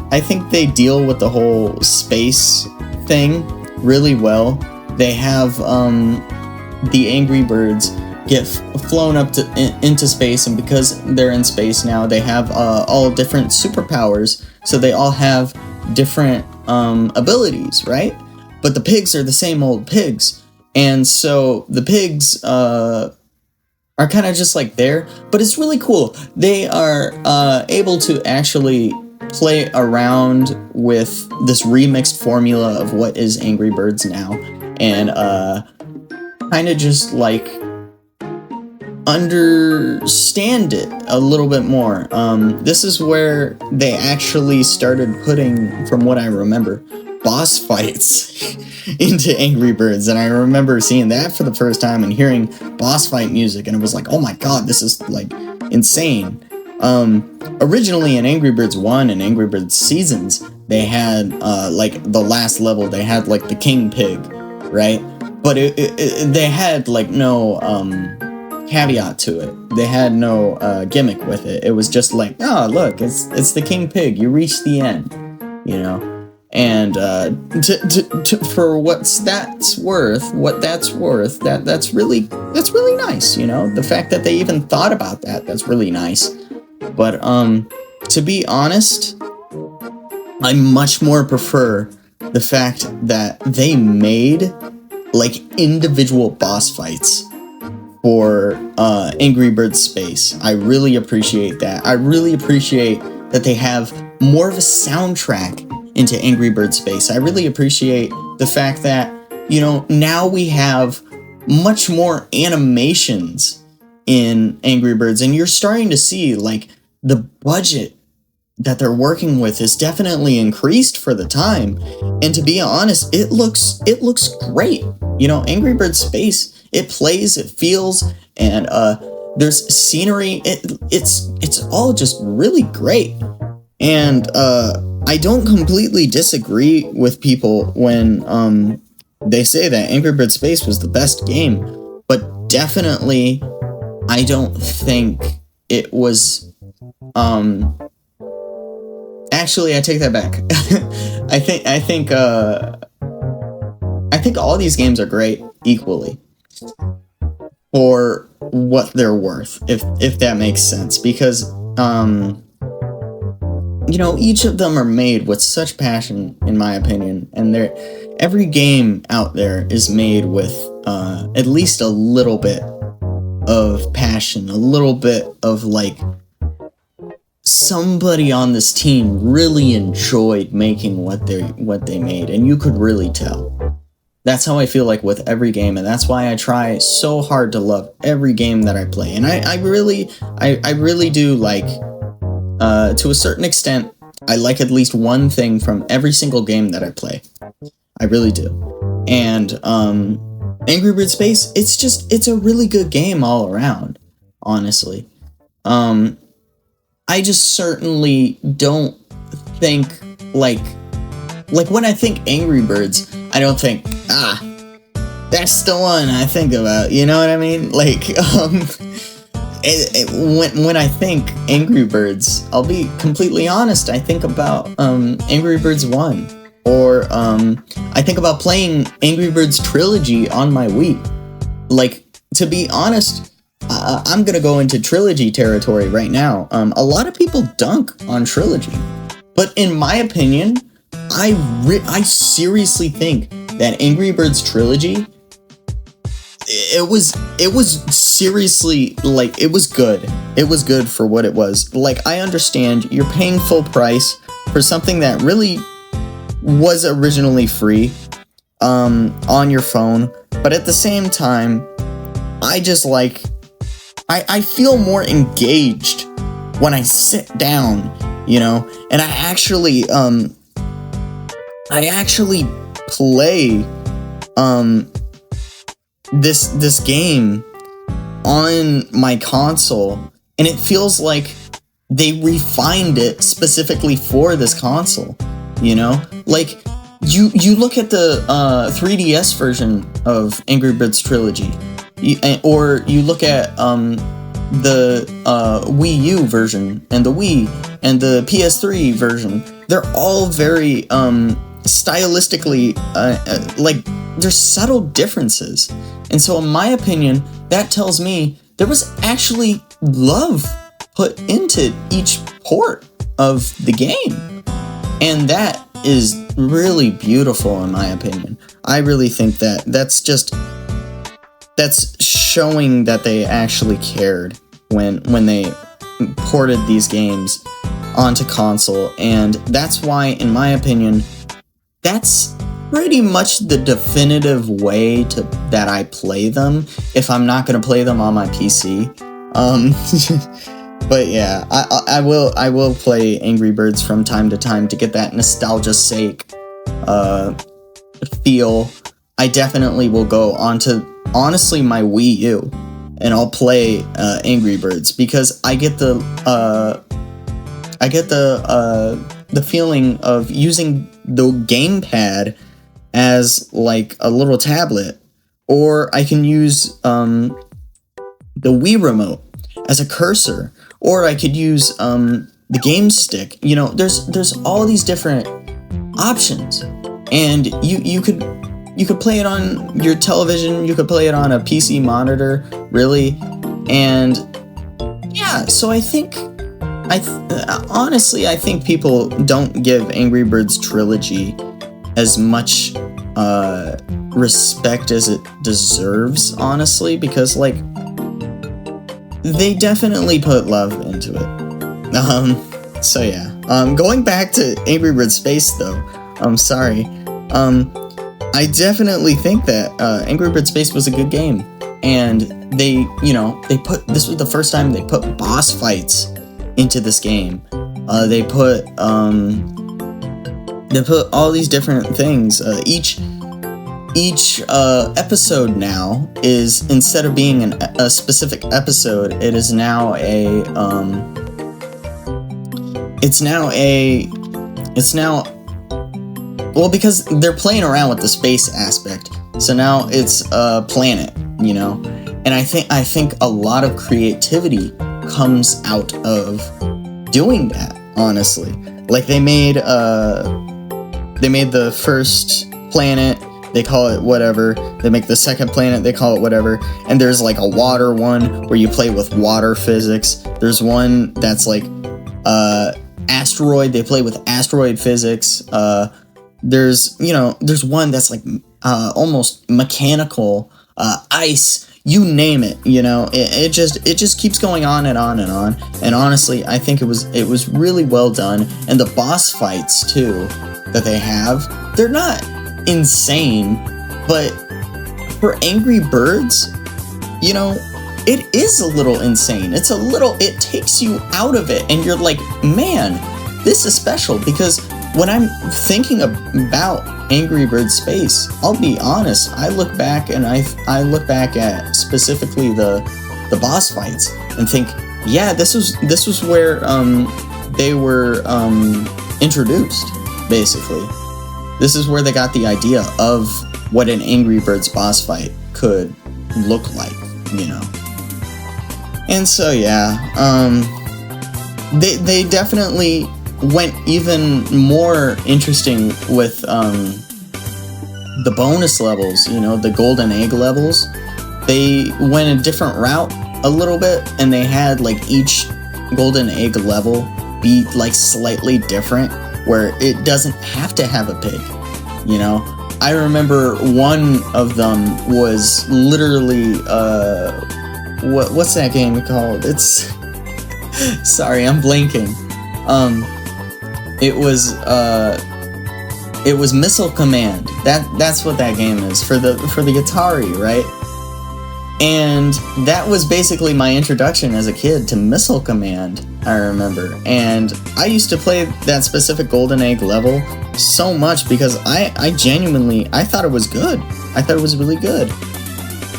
they deal with the whole space thing really well. They have the Angry Birds get flown up into space, and because they're in space now, they have all different superpowers. So they all have different abilities, right? But the pigs are the same old pigs, and so the pigs are kind of just like there. But it's really cool. They are able to actually play around with this remixed formula of what is Angry Birds now, and kind of just like understand it a little bit more. This is where they actually started putting, from what I remember, boss fights into Angry Birds, and I remember seeing that for the first time and hearing boss fight music, and it was like, oh my god, this is like insane. Originally in Angry Birds 1 and Angry Birds Seasons, they had like the last level, they had like the king pig, right? But they had like no caveat to it. They had no gimmick with it. It was just like, oh look, it's the king pig. You reach the end, you know. And for what that's worth, that's really nice, you know. The fact that they even thought about that's really nice. But to be honest, I much more prefer the fact that they made like individual boss fights for Angry Birds Space. I really appreciate that. I really appreciate that they have more of a soundtrack into Angry Birds Space. I really appreciate the fact that, you know, now we have much more animations in Angry Birds, and you're starting to see like the budget that they're working with is definitely increased for the time. And to be honest, it looks great. You know, Angry Birds Space, it plays, it feels, and there's scenery. It's all just really great. And I don't completely disagree with people when they say that Angry Birds Space was the best game, but definitely I don't think it was. Actually, I take that back. I think all these games are great equally for what they're worth, if that makes sense, because you know, each of them are made with such passion, in my opinion, and every game out there is made with at least a little bit of passion, a little bit of like somebody on this team really enjoyed making what they made, and you could really tell. That's how I feel like with every game, and that's why I try so hard to love every game that I play. And I really do like, to a certain extent, I like at least one thing from every single game that I play. I really do. And Angry Birds Space, it's a really good game all around, honestly. I just certainly don't think like when I think Angry Birds, I don't think, that's the one I think about, you know what I mean? Like, when I think Angry Birds, I'll be completely honest, I think about Angry Birds 1, or I think about playing Angry Birds Trilogy on my Wii. Like, to be honest, I'm gonna go into Trilogy territory right now. A lot of people dunk on Trilogy, but in my opinion, I seriously think that Angry Birds Trilogy, it was seriously, like, it was good. It was good for what it was. Like, I understand you're paying full price for something that really was originally free on your phone, but at the same time, I just like, I feel more engaged when I sit down, you know, and I actually play this game on my console, and it feels like they refined it specifically for this console, you know? Like, you look at the 3DS version of Angry Birds Trilogy, or you look at the Wii U version, and the Wii, and the PS3 version. They're all very stylistically, like, there's subtle differences. And so in my opinion, that tells me there was actually love put into each port of the game. And that is really beautiful in my opinion. I really think that's showing that they actually cared when they ported these games onto console. And that's why, in my opinion, that's pretty much the definitive way that I play them if I'm not going to play them on my PC. But yeah, I will play Angry Birds from time to time to get that nostalgia's sake feel. I definitely will go onto, honestly, my Wii U, and I'll play Angry Birds because I get the feeling of using the gamepad as like a little tablet, or I can use the Wii remote as a cursor, or I could use the game stick. You know, there's all these different options, and you could play it on your television, you could play it on a PC monitor, really. And yeah, so I think honestly I think people don't give Angry Birds Trilogy as much respect as it deserves, honestly, because like they definitely put love into it. So yeah. Going back to Angry Birds Space though, I'm sorry. I definitely think that Angry Birds Space was a good game, and they put, this was the first time they put boss fights into this game. They put all these different things. Each episode now is, instead of being a specific episode, it is now well, because they're playing around with the space aspect, so now it's a planet, you know. And I think a lot of creativity comes out of doing that, honestly. Like they made the first planet, they call it whatever. They make the second planet, they call it whatever. And there's like a water one where you play with water physics. There's one that's like asteroid, they play with asteroid physics. There's one that's like almost mechanical, ice, you name it, you know. It just keeps going on and on and on. And honestly, I think it was really well done. And the boss fights too that they have, they're not insane, but for Angry Birds, you know, it is a little insane. It takes you out of it, and you're like, man, this is special. Because when I'm thinking about Angry Birds Space, I'll be honest, I look back at specifically the boss fights and think, yeah, this was where they were introduced, basically. This is where they got the idea of what an Angry Birds boss fight could look like, you know. And so yeah, they definitely went even more interesting with the bonus levels, you know, the golden egg levels. They went a different route a little bit, and they had like each golden egg level be like slightly different, where it doesn't have to have a pig, you know. I remember one of them was literally what's that game called? It's sorry, I'm blanking. It was Missile Command. That's what that game is for the Atari, right? And that was basically my introduction as a kid to Missile Command, I remember. And I used to play that specific Golden Egg level so much because I genuinely, I thought it was good. I thought it was really good.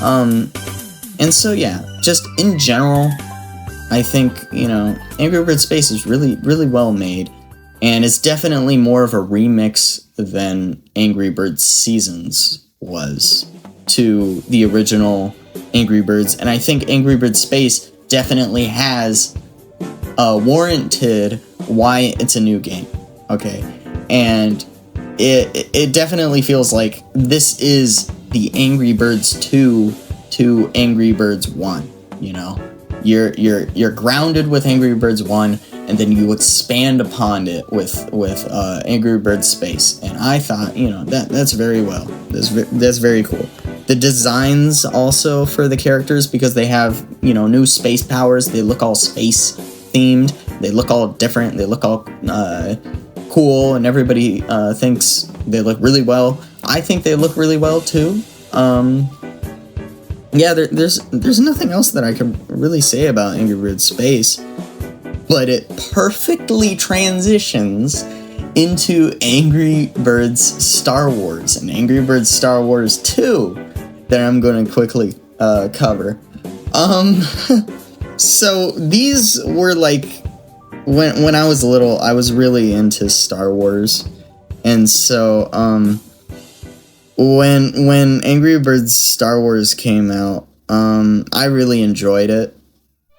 And so yeah, just in general, I think, Angry Birds Space is really, really well made. And it's definitely more of a remix than Angry Birds Seasons was to the original Angry Birds. And I think Angry Birds Space definitely has warranted why it's a new game. Okay. And it definitely feels like this is the Angry Birds 2 to Angry Birds 1, You're grounded with Angry Birds 1, and then you expand upon it with Angry Birds Space. And I thought, that's very well. That's very cool. The designs also for the characters, because they have, new space powers, they look all space themed. They look all different. They look all cool, and everybody thinks they look really well. I think they look really well too. Yeah, there's nothing else that I can really say about Angry Birds Space, but it perfectly transitions into Angry Birds Star Wars and Angry Birds Star Wars 2 that I'm going to quickly cover. So these were like, when I was little, I was really into Star Wars, and so when Angry Birds Star Wars came out, I really enjoyed it.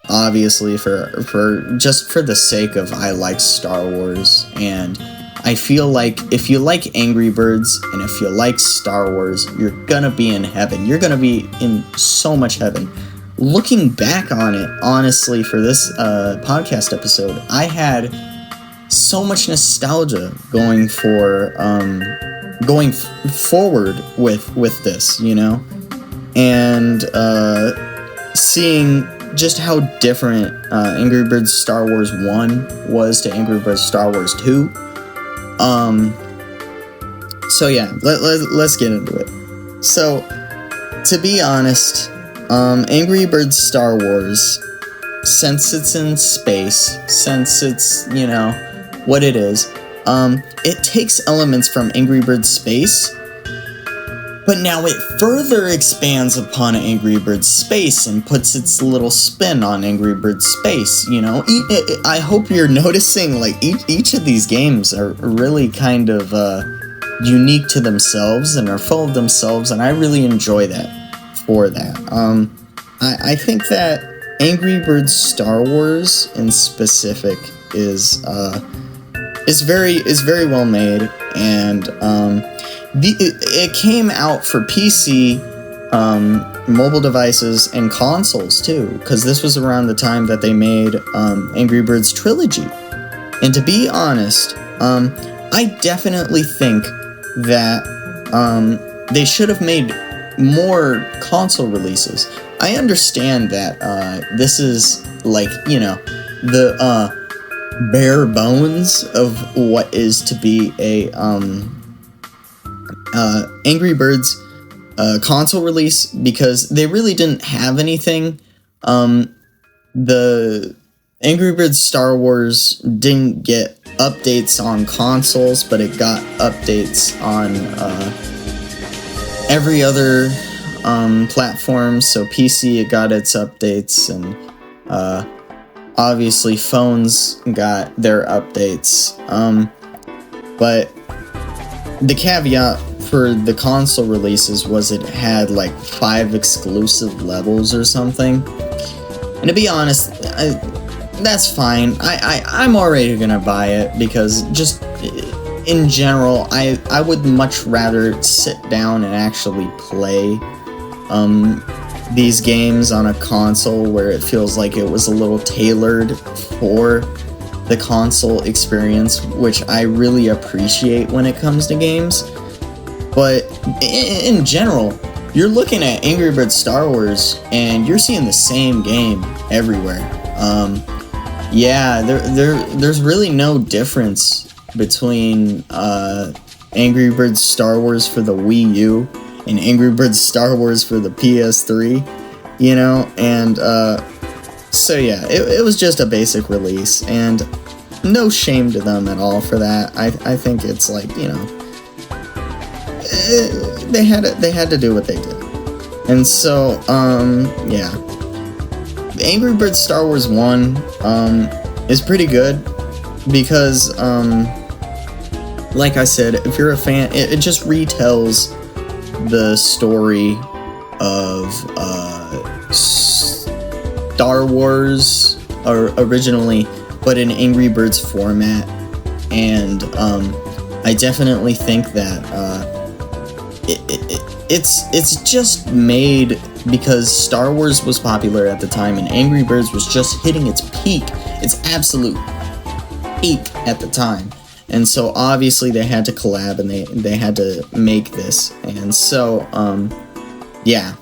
Obviously, for just for the sake of I like Star Wars, and I feel like if you like Angry Birds and if you like Star Wars, you're gonna be in heaven. You're gonna be in so much heaven. Looking back on it, honestly, for this podcast episode, I had so much nostalgia going forward with this, and seeing just how different Angry Birds Star Wars 1 was to Angry Birds Star Wars 2. So yeah, let's get into it. So, to be honest, Angry Birds Star Wars, since it's in space, since it's, what it is, it takes elements from Angry Birds Space, but now it further expands upon Angry Birds Space and puts its little spin on Angry Birds Space, I hope you're noticing, like, each of these games are really kind of unique to themselves and are full of themselves, and I really enjoy that for that. I think that Angry Birds Star Wars in specific is very well made, and it came out for PC, mobile devices, and consoles too, because this was around the time that they made Angry Birds Trilogy. And to be honest, I definitely think that they should have made more console releases. I understand that this is like, the bare bones of what is to be a Angry Birds console release, because they really didn't have anything. The Angry Birds Star Wars didn't get updates on consoles, but it got updates on every other platform. So PC, it got its updates, and obviously phones got their updates. But the caveat for the console releases was it had like 5 exclusive levels or something. And to be honest, that's fine. I'm already gonna buy it, because just in general, I would much rather sit down and actually play these games on a console where it feels like it was a little tailored for the console experience, which I really appreciate when it comes to games. But in general, you're looking at Angry Birds Star Wars and you're seeing the same game everywhere. There's really no difference between Angry Birds Star Wars for the Wii U and Angry Birds Star Wars for the PS3. and so yeah, it was just a basic release, and no shame to them at all for that. I think it's like, they had to do what they did. And so, yeah. Angry Birds Star Wars 1 is pretty good because, like I said, if you're a fan, it just retells the story of Star Wars originally, but in Angry Birds format. And I definitely think that it's just made because Star Wars was popular at the time and Angry Birds was just hitting its peak, its absolute peak at the time. And so obviously they had to collab and they had to make this. And so, yeah.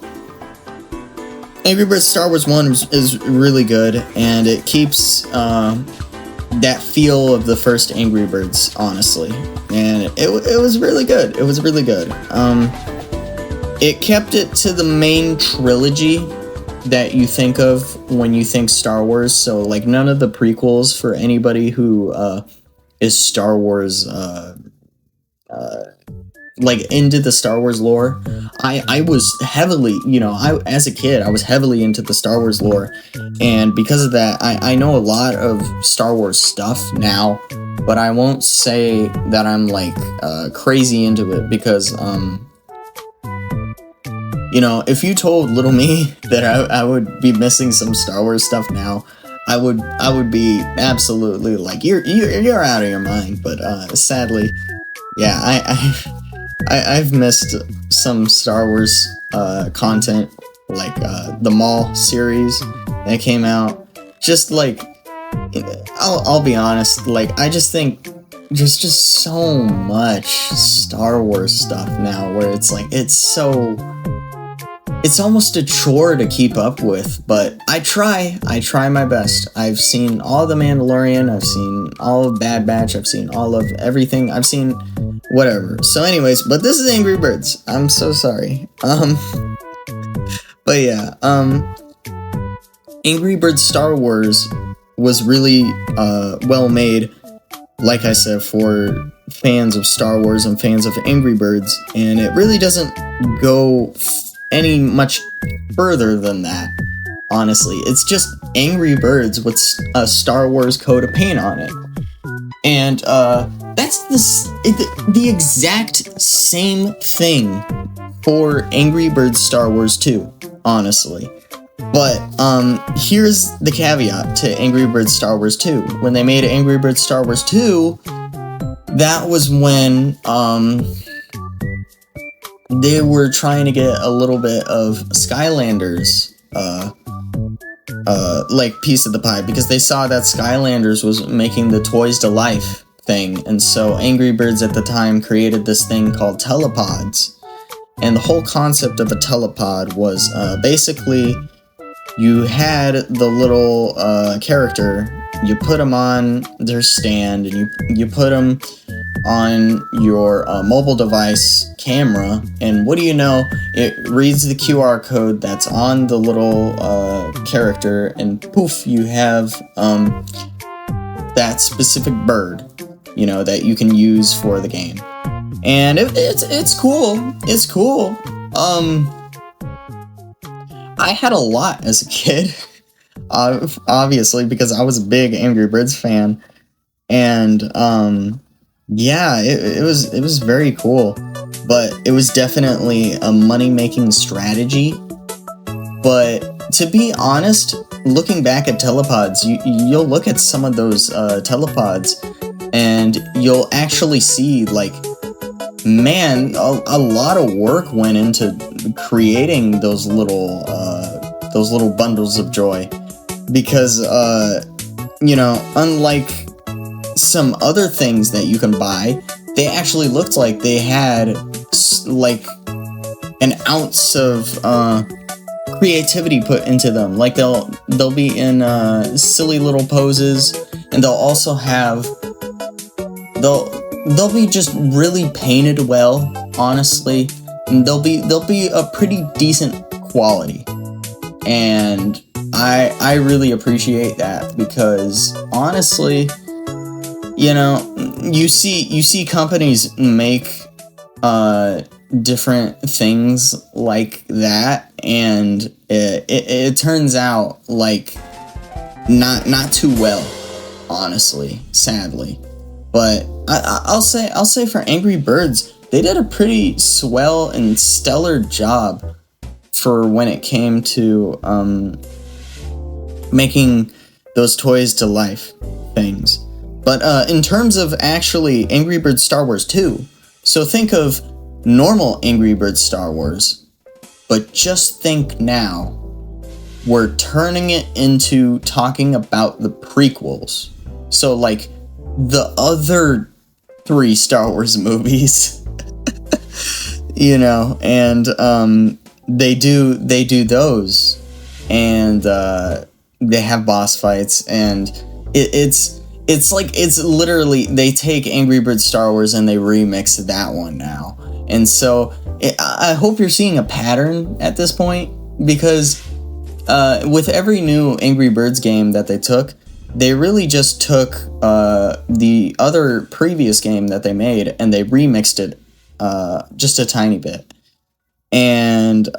Angry Birds Star Wars 1 is really good, and it keeps that feel of the first Angry Birds, honestly. And it was really good. It was really good. It kept it to the main trilogy that you think of when you think Star Wars. So, like, none of the prequels for anybody who is Star Wars, like, into the Star Wars lore. I was heavily, as a kid, I was heavily into the Star Wars lore. And because of that, I know a lot of Star Wars stuff now, but I won't say that I'm, like, crazy into it because, if you told little me that I would be missing some Star Wars stuff now, I would be absolutely like, you're out of your mind. But sadly, yeah, I've missed some Star Wars content, like the Maul series that came out. Just like, I'll be honest, like, I just think there's just so much Star Wars stuff now where it's like, it's almost a chore to keep up with, but I try my best. I've seen all of The Mandalorian, I've seen all of Bad Batch, I've seen all of everything, I've seen whatever. So anyways, but this is Angry Birds. I'm so sorry. But yeah, Angry Birds Star Wars was really well made, like I said, for fans of Star Wars and fans of Angry Birds, and it really doesn't go any much further than that, honestly. It's just Angry Birds with a Star Wars coat of paint on it. And that's the exact same thing for Angry Birds Star Wars 2, honestly. But here's the caveat to Angry Birds Star Wars 2. When they made Angry Birds Star Wars 2, that was when they were trying to get a little bit of Skylanders, like, piece of the pie, because they saw that Skylanders was making the Toys to Life thing, and so Angry Birds at the time created this thing called telepods. And the whole concept of a telepod was, basically, you had the little, character, you put them on their stand, and you put them on your mobile device camera, and what do you know, it reads the QR code that's on the little character, and poof, you have that specific bird, that you can use for the game. And it's cool. It's cool. I had a lot as a kid, obviously, because I was a big Angry Birds fan, and yeah, it was very cool, but it was definitely a money-making strategy. But to be honest, looking back at telepods, you'll look at some of those telepods, and you'll actually see, like, man, a lot of work went into creating those little bundles of joy, because unlike some other things that you can buy, they actually looked like they had like an ounce of creativity put into them. Like they'll be in silly little poses, and they'll also have they'll be just really painted well, honestly, and they'll be a pretty decent quality. And I really appreciate that, because honestly, you see companies make different things like that, and it turns out like not too well, honestly, sadly. But I'll say for Angry Birds, they did a pretty swell and stellar job for when it came to making those toys to life things. But in terms of actually Angry Birds Star Wars 2, so think of normal Angry Birds Star Wars, but just think now, we're turning it into talking about the prequels. So like the other 3 Star Wars movies, and they do those, and they have boss fights, and it's literally, they take Angry Birds Star Wars and they remix that one now. And so I hope you're seeing a pattern at this point, because with every new Angry Birds game that they took, they really just took the other previous game that they made and they remixed it just a tiny bit. And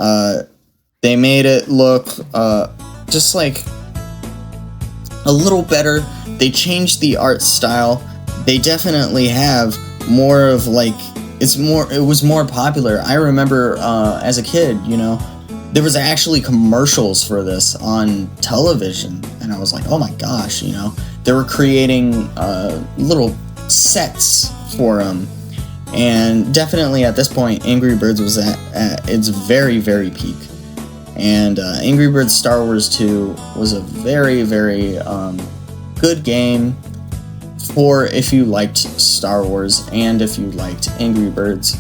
they made it look just like a little better. They changed the art style. They definitely have more of like, it was more popular. I remember as a kid, there was actually commercials for this on television, and I was like, oh my gosh, they were creating little sets for them. And definitely at this point, Angry Birds was at its very, very peak. And Angry Birds Star Wars 2 was a very, very good game for if you liked Star Wars and if you liked Angry Birds.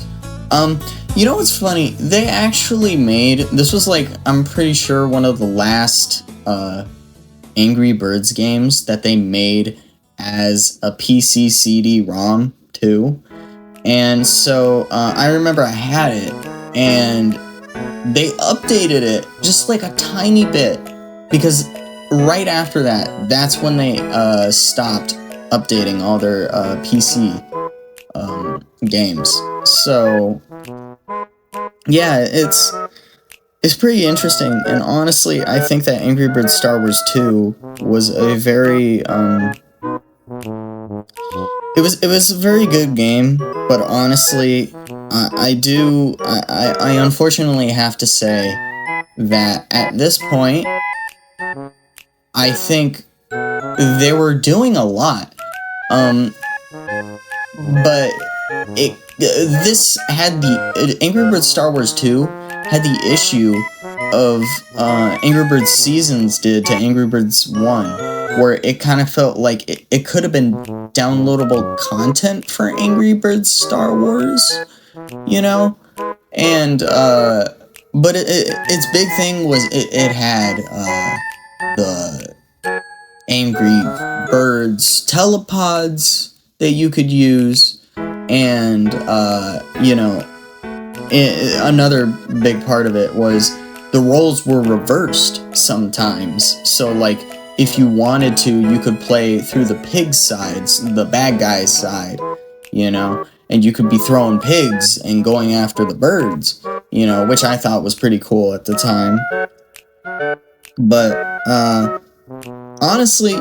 What's funny? They actually this was like, I'm pretty sure one of the last Angry Birds games that they made as a PC CD-ROM too. And so I remember I had it, and they updated it just like a tiny bit, because right after that's when they stopped updating all their PC games. So yeah, it's pretty interesting, and honestly, I think that Angry Birds Star Wars 2 was a very it was a very good game, but honestly, I unfortunately have to say that at this point, I think they were doing a lot, but this had the Angry Birds Star Wars 2 had the issue of Angry Birds Seasons did to Angry Birds 1, where it kind of felt like it could have been downloadable content for Angry Birds Star Wars, and but its big thing was it had the Angry Birds telepods that you could use, and another big part of it was the roles were reversed sometimes. So like, if you wanted to, you could play through the pig sides, the bad guy's side, and you could be throwing pigs and going after the birds, which I thought was pretty cool at the time. But honestly,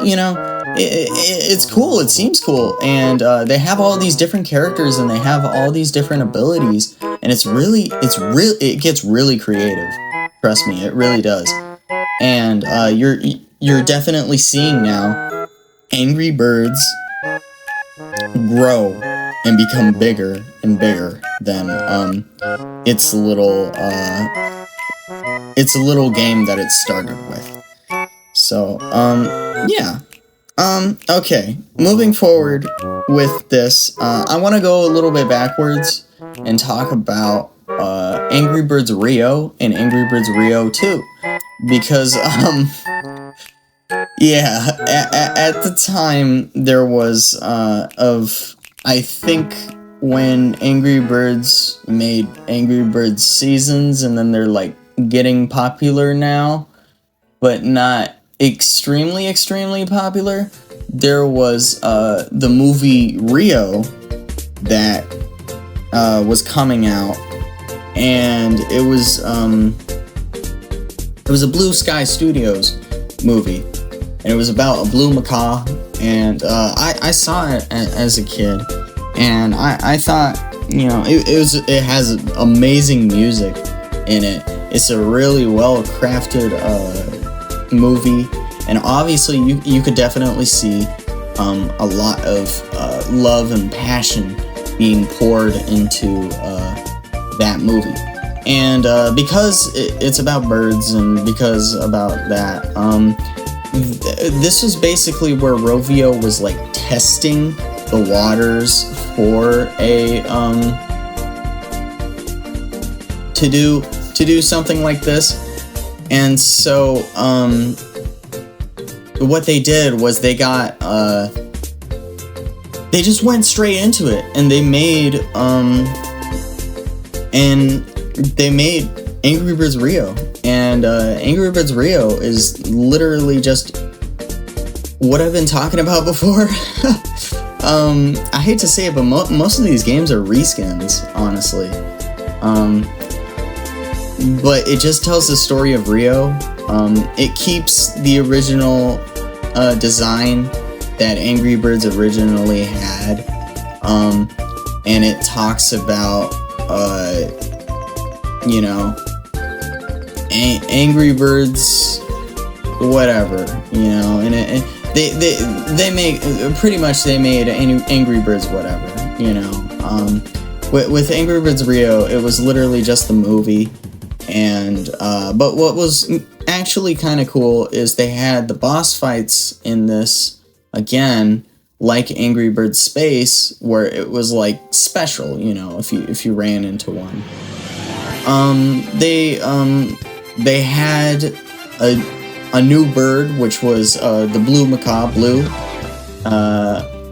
it's cool. It seems cool, and they have all these different characters, and they have all these different abilities, and it gets really creative. Trust me, it really does. And you're definitely seeing now Angry Birds grow and become bigger and bigger than its little game that it started with. So yeah. Okay, moving forward with this, I want to go a little bit backwards and talk about Angry Birds Rio and Angry Birds Rio 2, because at the time there was I think when Angry Birds made Angry Birds Seasons, and then they're like getting popular now, but not extremely popular, there was the movie Rio that was coming out, and it was a Blue Sky Studios movie, and it was about a blue macaw, and I saw it as a kid, and I thought, it has amazing music in it. It's a really well crafted movie, and obviously you could definitely see a lot of love and passion being poured into that movie. And because it's about birds, and because about that, this was basically where Rovio was like testing the waters for a to do something like this. And so what they did was they just went straight into it, and they made Angry Birds Rio. And Angry Birds Rio is literally just what I've been talking about before. I hate to say it, but most of these games are reskins, honestly. But it just tells the story of Rio. It keeps the original design that Angry Birds originally had. And it talks about, Angry Birds, whatever, and they make, pretty much they made Angry Birds whatever, with Angry Birds Rio, it was literally just the movie. And but what was actually kind of cool is they had the boss fights in this, again, like Angry Birds Space, where it was like special, if you ran into one. They had a new bird, which was the blue macaw, Blue,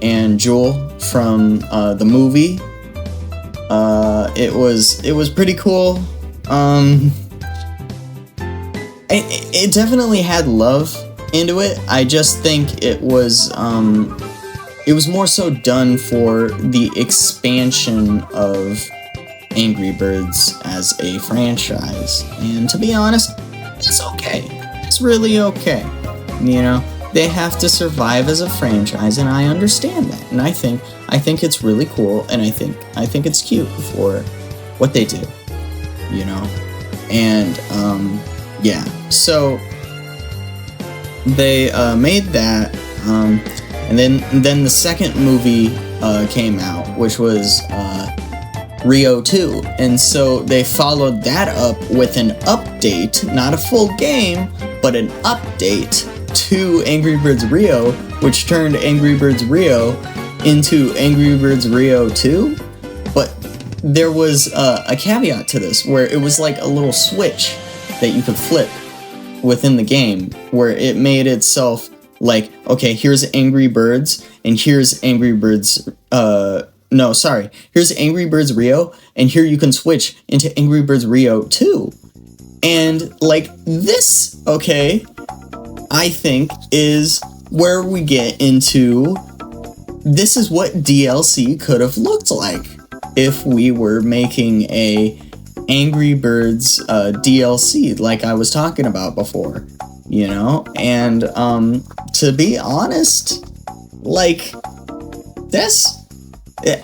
and Jewel from the movie. It was pretty cool. It definitely had love into it. I just think it was more so done for the expansion of Angry Birds as a franchise. And to be honest, it's okay. It's really okay. They have to survive as a franchise, and I understand that. And I think it's really cool, and I think it's cute for what they do. And yeah. So they made that, and then the second movie came out, which was Rio 2, and so they followed that up with an update, not a full game, but an update to Angry Birds Rio, which turned Angry Birds Rio into Angry Birds Rio 2. But there was a caveat to this, where it was like a little switch that you could flip within the game, where it made itself like, okay, here's Angry Birds, and here's Angry Birds, here's Angry Birds Rio, and here you can switch into Angry Birds Rio 2. And like this, okay, I think is where we get into, this is what DLC could have looked like if we were making a Angry Birds DLC, like I was talking about before, and to be honest, like,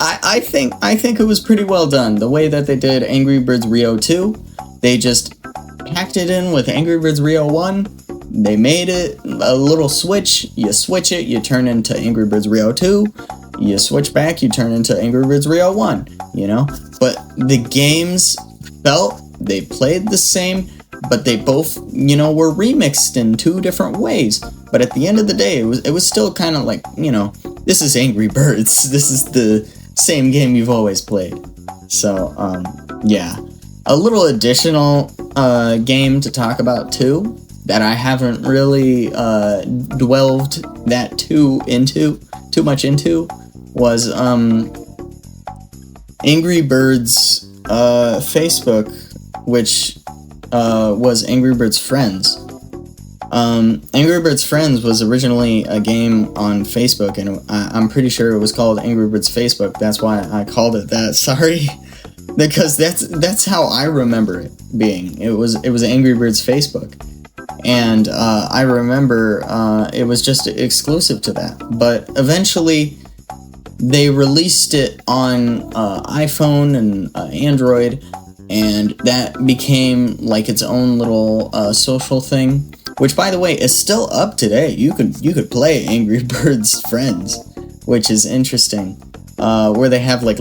I think it was pretty well done. The way that they did Angry Birds Rio 2, they just packed it in with Angry Birds Rio 1. They made it a little switch. You switch it, you turn into Angry Birds Rio 2. You switch back, you turn into Angry Birds Rio 1, But the games they played the same, but they both, were remixed in two different ways. But at the end of the day, it was still kind of like, this is Angry Birds. This is the same game you've always played. So, yeah. A little additional game to talk about too, that I haven't really delved that too much into, was Angry Birds Facebook, which was Angry Birds Friends. Angry Birds Friends was originally a game on Facebook, and I'm pretty sure it was called Angry Birds Facebook. That's why I called it that. Sorry, because that's how I remember it being. It was Angry Birds Facebook, and I remember it was just exclusive to that. But eventually, they released it on iPhone and Android, and that became like its own little social thing. Which, by the way, is still up today. You could play Angry Birds Friends, which is interesting. Where they have like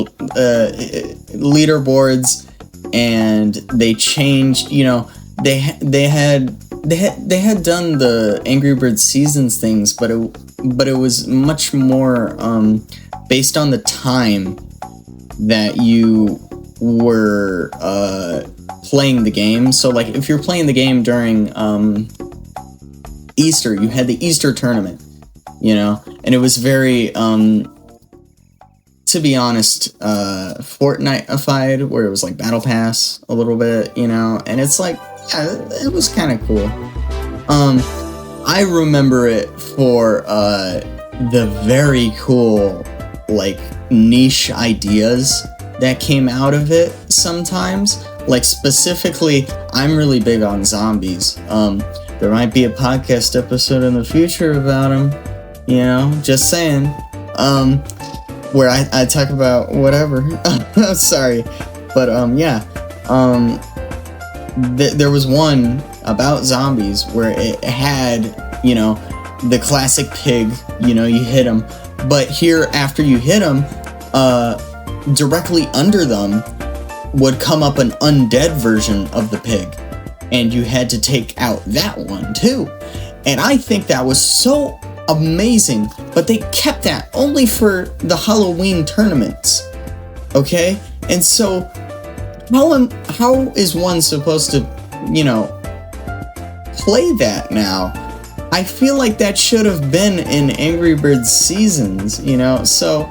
leaderboards, and they changed. You know, they had done the Angry Birds Seasons things, but it was much more based on the time that you were playing the game. So, like, if you're playing the game during Easter, you had the Easter tournament, you know, and it was very, to be honest, Fortnite-ified, where it was like Battle Pass a little bit, you know, and it's like, yeah, it was kind of cool. I remember it for the very cool, like, niche ideas that came out of it sometimes. Like, specifically, I'm really big on zombies. There might be a podcast episode in the future about them, you know, just saying, where I talk about whatever. Sorry, but yeah, there was one about zombies where it had, you know, the classic pig, you know, you hit them, but here, after you hit them, directly under them would come up an undead version of the pig, and you had to take out that one too. And I think that was so amazing, but they kept that only for the Halloween tournaments, okay? And so, how is one supposed to, you know, play that now? I feel like that should have been in Angry Birds Seasons, you know, so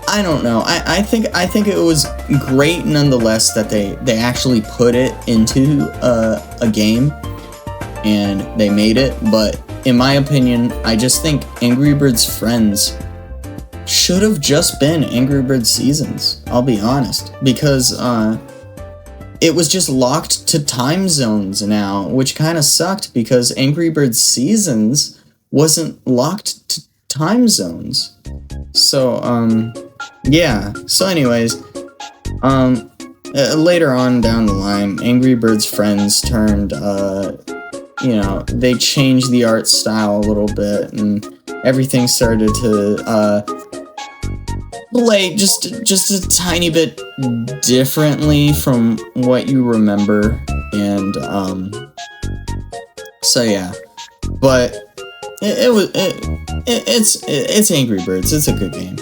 I don't know. I think it was great nonetheless that they actually put it into a game and they made it, but in my opinion, I just think Angry Birds Friends should have just been Angry Birds Seasons, I'll be honest, because it was just locked to time zones now, which kind of sucked because Angry Birds Seasons wasn't locked to time zones. So, yeah. So anyways, later on down the line, Angry Birds Friends turned, you know, they changed the art style a little bit, and everything started to, play just a tiny bit differently from what you remember, and, so yeah. But it's Angry Birds. It's a good game.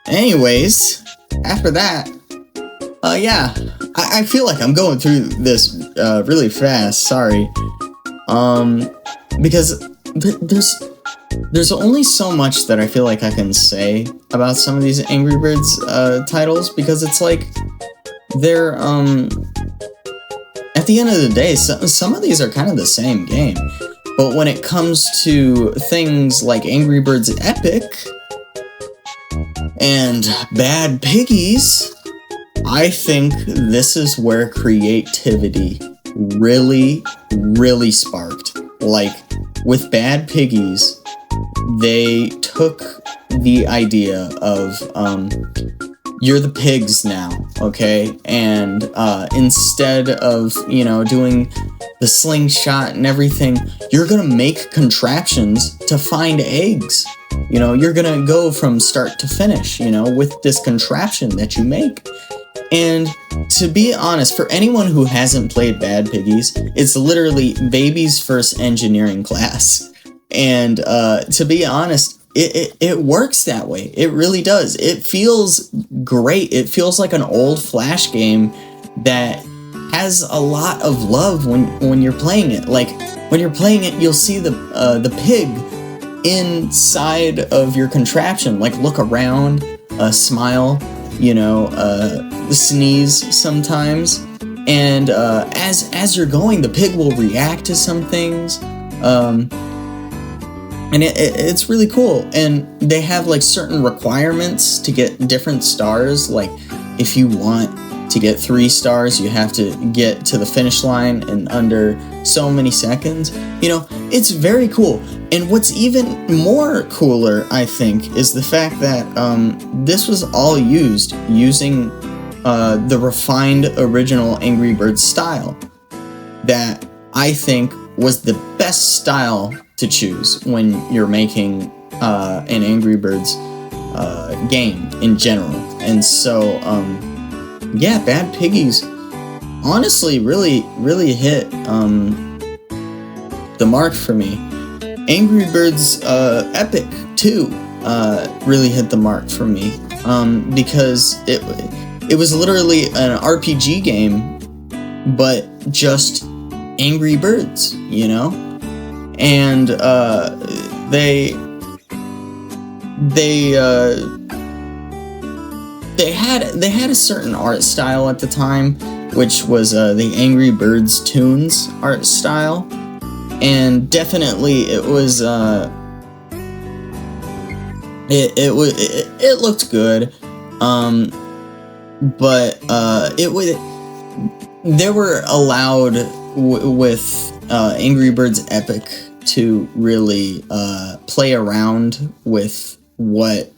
Anyways, after that, yeah, I feel like I'm going through this, really fast, sorry, because there's only so much that I feel like I can say about some of these Angry Birds, titles, because it's like, they're, at the end of the day, some of these are kind of the same game, but when it comes to things like Angry Birds Epic and Bad Piggies, I think this is where creativity really, really sparked. Like, with Bad Piggies, they took the idea of, you're the pigs now, okay? And instead of, you know, doing the slingshot and everything, you're gonna make contraptions to find eggs. You know, you're gonna go from start to finish, you know, with this contraption that you make. And to be honest, for anyone who hasn't played Bad Piggies, it's literally baby's first engineering class. And to be honest, it works that way. It really does. It feels great. It feels like an old Flash game that has a lot of love when you're playing it. Like, when you're playing it, you'll see the pig inside of your contraption. Like, look around, smile, you know, sneeze sometimes. And as you're going, the pig will react to some things, and it's really cool. And they have like certain requirements to get different stars. Like if you want to get 3 stars, you have to get to the finish line in under so many seconds. It's very cool. And what's even more cooler, I think, is the fact that this was all using the refined original Angry Birds style that I think was the best style to choose when you're making an Angry Birds game in general. And so, Bad Piggies honestly really hit the mark for me. Angry Birds Epic too really hit the mark for me because it was literally an RPG game, but just Angry Birds, and they had a certain art style at the time, which was the Angry Birds Toons art style, and definitely it was it looked good, but they were allowed with Angry Birds Epic to really play around with what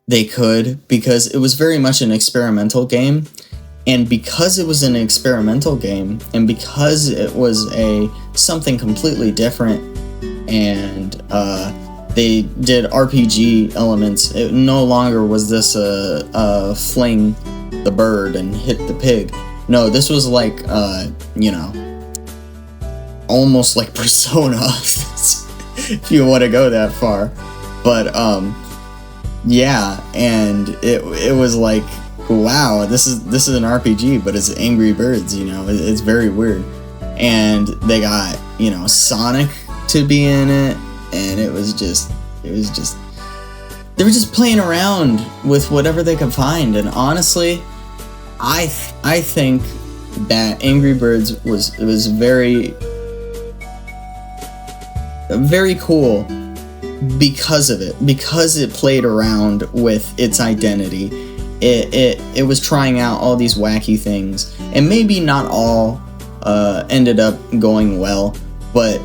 they could, because it was very much an experimental game. And because it was an experimental game, and because it was something completely different, and they did RPG elements, it no longer was this fling the bird and hit the pig. No, this was like almost like Persona, if you want to go that far. But and it was like, wow, this is an RPG, but it's Angry Birds, it's very weird. And they got, Sonic to be in it, and they were just playing around with whatever they could find. And honestly, I think that Angry Birds was very, very cool because of it, because it played around with its identity. It was trying out all these wacky things, and maybe not all ended up going well, but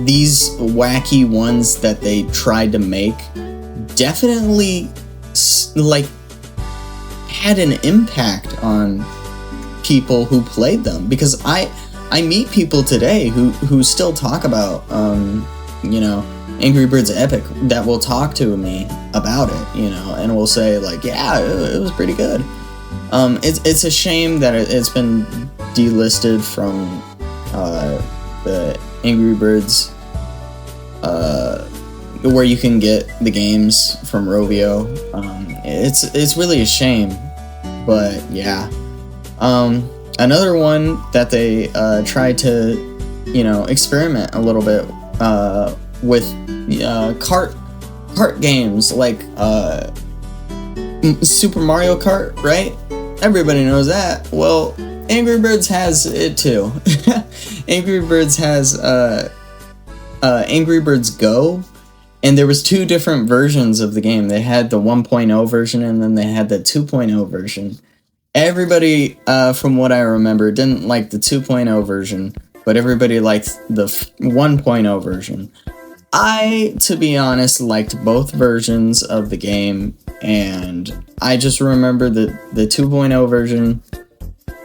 these wacky ones that they tried to make definitely had an impact on people who played them, because I meet people today who still talk about Angry Birds Epic, that will talk to me about it, and will say like, yeah, it was pretty good. It's a shame that it's been delisted from the Angry Birds where you can get the games from Rovio. It's really a shame, but yeah. Another one that they tried to experiment a little bit with kart games, like Super Mario Kart, right? Everybody knows that. Well, Angry Birds has it too. Angry Birds has Angry Birds Go, and there was 2 different versions of the game. They had the 1.0 version, and then they had the 2.0 version. Everybody, from what I remember, didn't like the 2.0 version, but everybody liked the 1.0 version. I, to be honest, liked both versions of the game, and I just remember the 2.0 version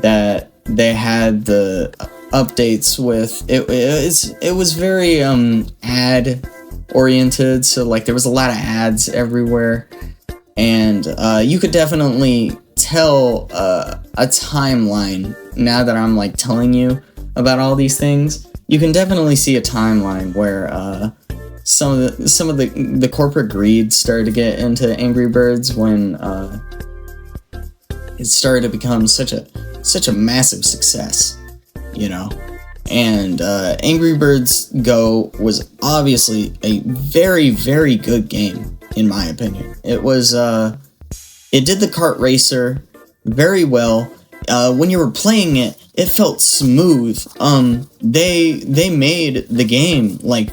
that they had the updates with. It was very ad oriented, so like there was a lot of ads everywhere, and you could definitely tell a timeline. Now that I'm like telling you about all these things, you can definitely see a timeline where some of the corporate greed started to get into Angry Birds when it started to become such a massive success, And Angry Birds Go was obviously a very, very good game, in my opinion. It was it did the kart racer very well. when you were playing it, it felt smooth. They made the game like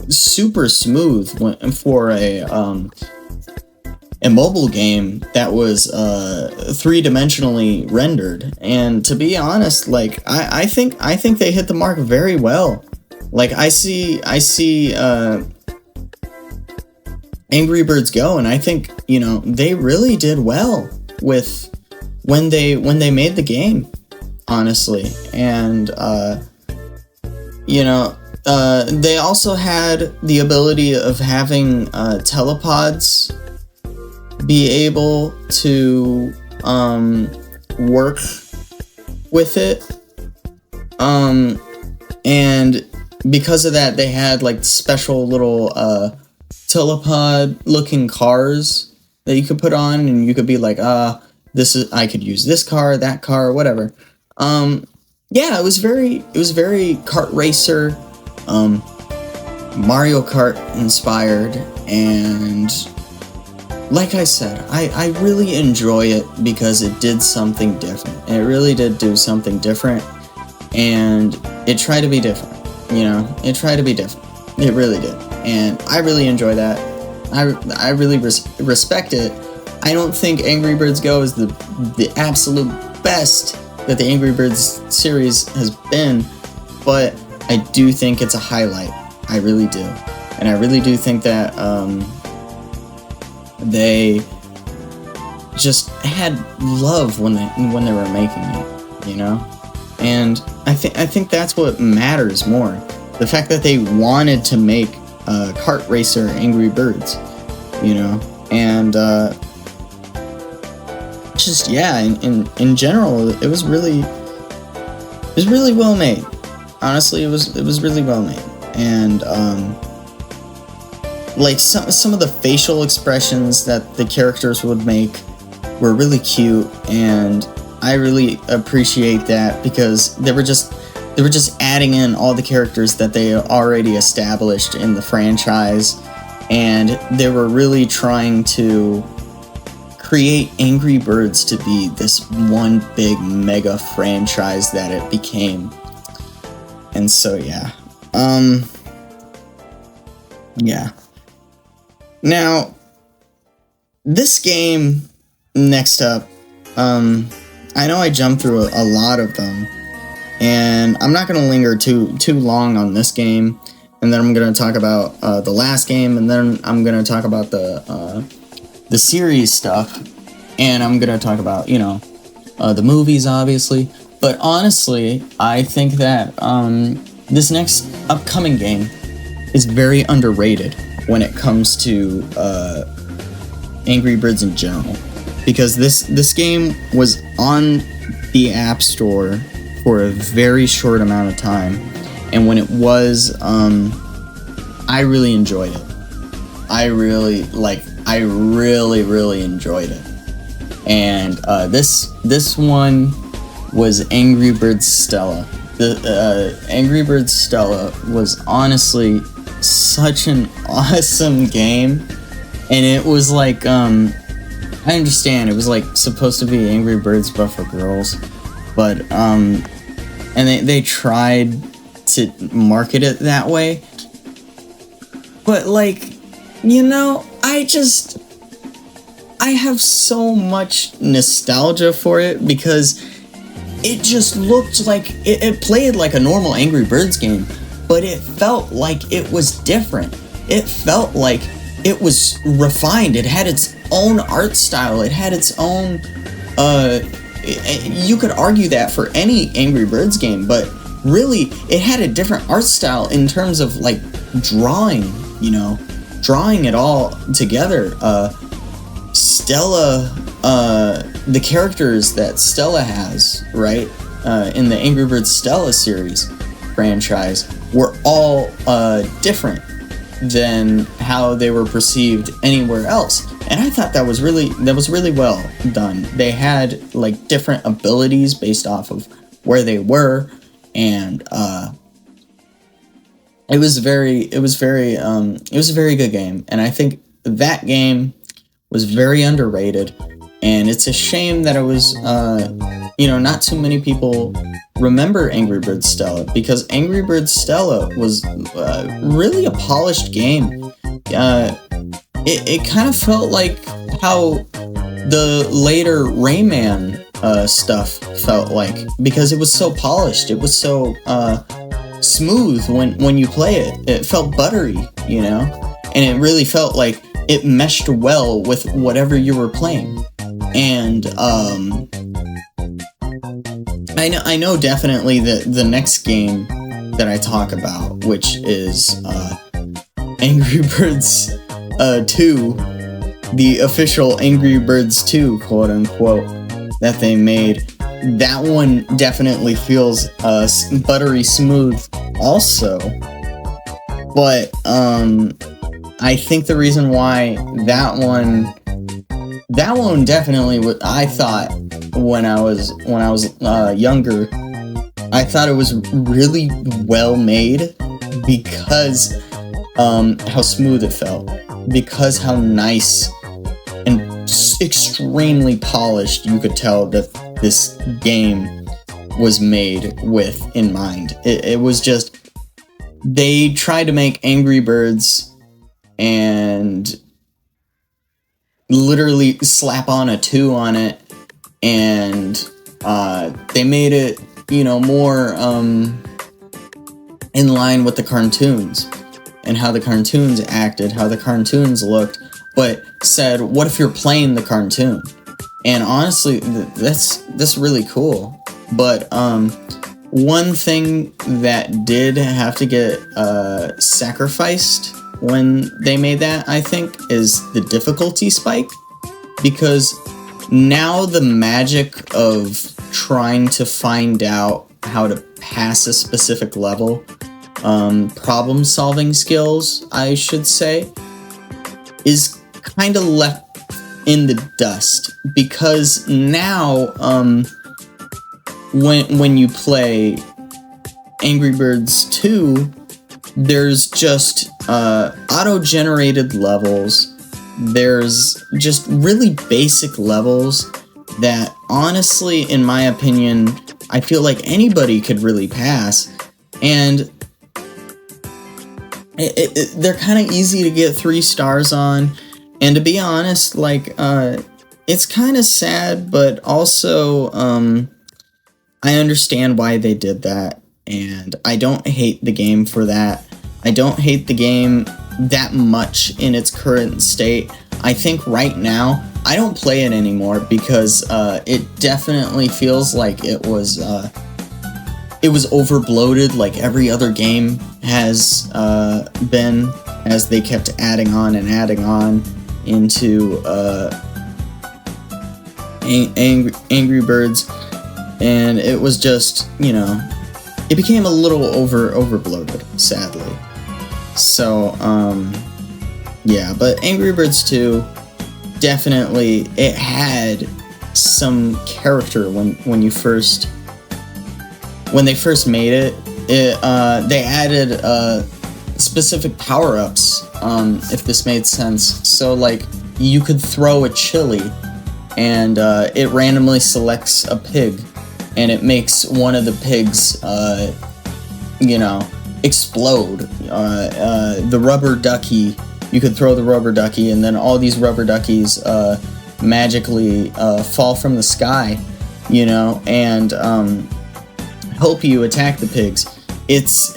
super smooth for a mobile game that was three-dimensionally rendered. And to be honest, like I think they hit the mark very well. Like I see Angry Birds Go, and I think, you know, they really did well with when they made the game, honestly. And you know, they also had the ability of having telepods be able to work with it, and because of that, they had like special little telepod looking cars that you could put on, and you could be like, I could use this car, that car, whatever. Yeah, it was very kart racer, Mario Kart inspired, and like I said, I really enjoy it because it did something different. It really did do something different, and it tried to be different, you know? It tried to be different. It really did. And I really enjoy that. I really respect it. I don't think Angry Birds Go is the absolute best that the Angry Birds series has been, but I do think it's a highlight. I really do. And I really do think that they just had love when they were making it, you know? And I think that's what matters more. The fact that they wanted to make kart racer Angry Birds, you know? And just, yeah, in general, it was really well made. Honestly, it was really well made. And like some of the facial expressions that the characters would make were really cute, and I really appreciate that because they were just adding in all the characters that they already established in the franchise, and they were really trying to create Angry Birds to be this one big mega franchise that it became. And so yeah. Yeah. Now, this game, next up, I know I jumped through a lot of them, and I'm not going to linger too long on this game, and then I'm going to talk about the last game, and then I'm going to talk about the series stuff, and I'm going to talk about, you know, the movies, obviously. But honestly, I think that this next upcoming game is very underrated when it comes to Angry Birds in general, because this game was on the App Store for a very short amount of time, and when it was, I really enjoyed it. I really enjoyed it. And this one was Angry Birds Stella. The Angry Birds Stella was honestly such an awesome game, and it was like, I understand it was like supposed to be Angry Birds but for girls, but and they tried to market it that way, but like, you know, I have so much nostalgia for it because it just looked like it played like a normal Angry Birds game, but it felt like it was different. It felt like it was refined. It had its own art style. It had its own, you could argue that for any Angry Birds game, but really it had a different art style in terms of like drawing, you know, drawing it all together. Stella, the characters that Stella has, right, in the Angry Birds Stella series franchise were all different than how they were perceived anywhere else. And I thought that was really well done. They had like different abilities based off of where they were, and it was a very good game. And I think that game was very underrated. And it's a shame that it was, not too many people remember Angry Birds Stella, because Angry Birds Stella was really a polished game. It kind of felt like how the later Rayman stuff felt like, because it was so polished. It was so smooth when you play it. It felt buttery, and it really felt like it meshed well with whatever you were playing. And I know definitely that the next game that I talk about, which is Angry Birds 2, the official Angry Birds 2, quote unquote, that they made. That one definitely feels buttery smooth also. But I think the reason why that one definitely, I thought when I was younger, I thought it was really well made because how smooth it felt, because how nice and extremely polished you could tell that this game was made with in mind. It was just, they tried to make Angry Birds and literally slap on a 2 on it, and they made it, more in line with the cartoons and how the cartoons acted, how the cartoons looked, but said, what if you're playing the cartoon? And honestly, that's really cool. But one thing that did have to get sacrificed when they made that, I think, is the difficulty spike. Because now the magic of trying to find out how to pass a specific level, problem-solving skills, I should say, is kind of left in the dust. Because now, when you play Angry Birds 2, there's just auto-generated levels. There's just really basic levels that, honestly, in my opinion, I feel like anybody could really pass. And they're kind of easy to get 3 stars on. And to be honest, it's kind of sad, but also I understand why they did that. And I don't hate the game for that. I don't hate the game that much in its current state. I think right now, I don't play it anymore because it definitely feels like it was overbloated, like every other game has been, as they kept adding on into Angry Birds, and it was just, it became a little overbloated, sadly. So, yeah, but Angry Birds 2, definitely, it had some character when they first made it. They added specific power-ups, if this made sense. So, you could throw a chili, and it randomly selects a pig, and it makes one of the pigs, explode. The rubber ducky, you could throw the rubber ducky, and then all these rubber duckies magically fall from the sky, and help you attack the pigs. It's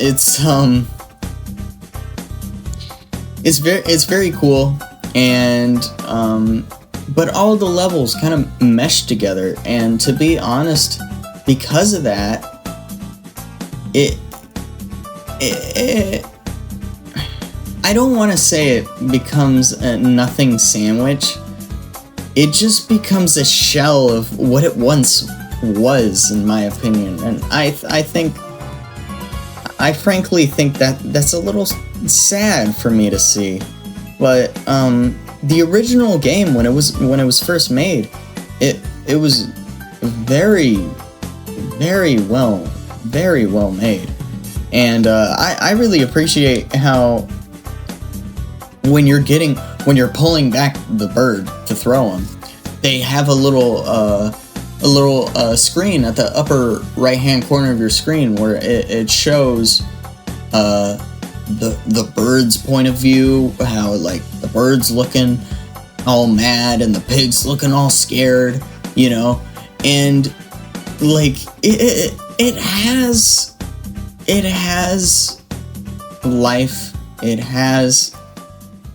very cool, and but all the levels kind of mesh together, and to be honest, because of that, I don't want to say it becomes a nothing sandwich. It just becomes a shell of what it once was, in my opinion. And I frankly think that that's a little sad for me to see. But the original game, when it was first made, it was very well made. And I really appreciate how when you're pulling back the bird to throw him, they have a little screen at the upper right hand corner of your screen where it shows the bird's point of view, how like the bird's looking all mad and the pig's looking all scared, you know, and like it has life, it has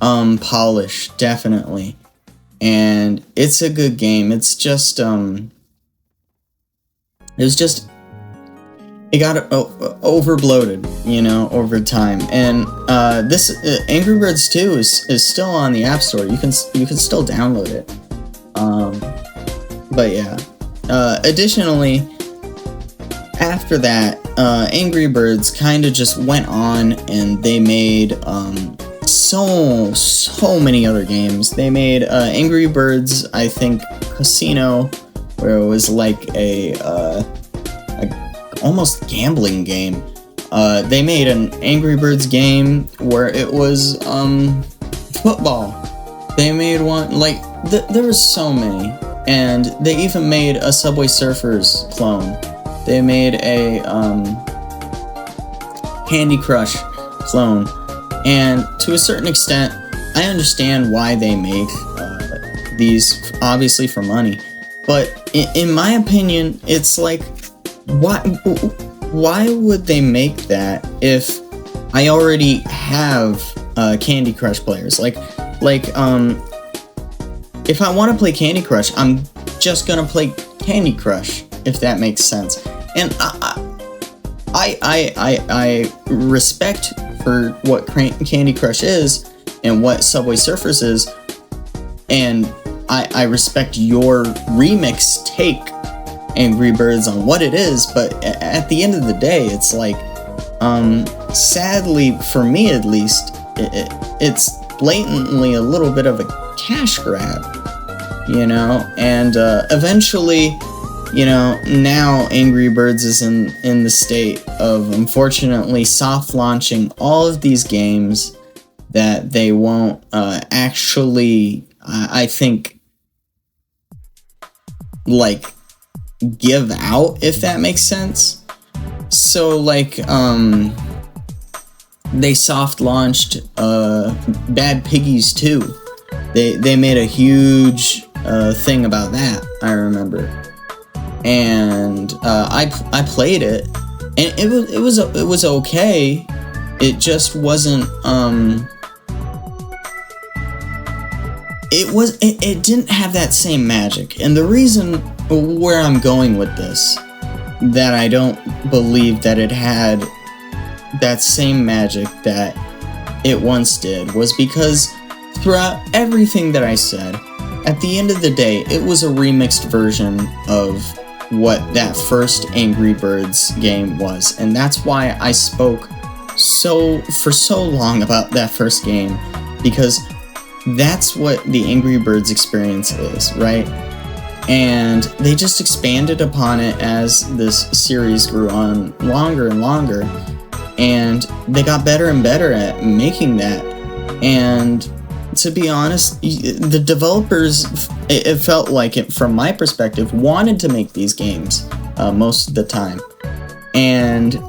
polish, definitely, and it's a good game. It's just it got overbloated, you know, over time. And this Angry Birds 2 is still on the App Store. You can still download it. But yeah. Additionally, after that, Angry Birds kind of just went on and they made so many other games. They made Angry Birds, I think, Casino, where it was like a almost gambling game. They made an Angry Birds game where it was football. They made one like there was so many, and they even made a Subway Surfers clone. They made a Candy Crush clone, and to a certain extent, I understand why they make these, obviously for money. But in my opinion, it's like, why would they make that if I already have Candy Crush players? Like if I want to play Candy Crush, I'm just gonna play Candy Crush, if that makes sense. And I respect for what Candy Crush is and what Subway Surfers is, and I respect your remix take, Angry Birds, on what it is, but at the end of the day, it's like, sadly, for me at least, it's blatantly a little bit of a cash grab, you know, and eventually, you know, now Angry Birds is in the state of, unfortunately, soft launching all of these games that they won't actually, I think, like, give out, if that makes sense. So like they soft launched Bad Piggies 2. They made a huge thing about that, I remember. And I played it, and it was okay. It just wasn't it didn't have that same magic. And the reason where I'm going with this, that I don't believe that it had that same magic that it once did, was because throughout everything that I said, at the end of the day, it was a remixed version of what that first Angry Birds game was. And that's why I spoke for so long about that first game, because that's what the Angry Birds experience is, right? And they just expanded upon it as this series grew on longer and longer, and they got better and better at making that. And to be honest, the developers, it felt like it, from my perspective, wanted to make these games most of the time. And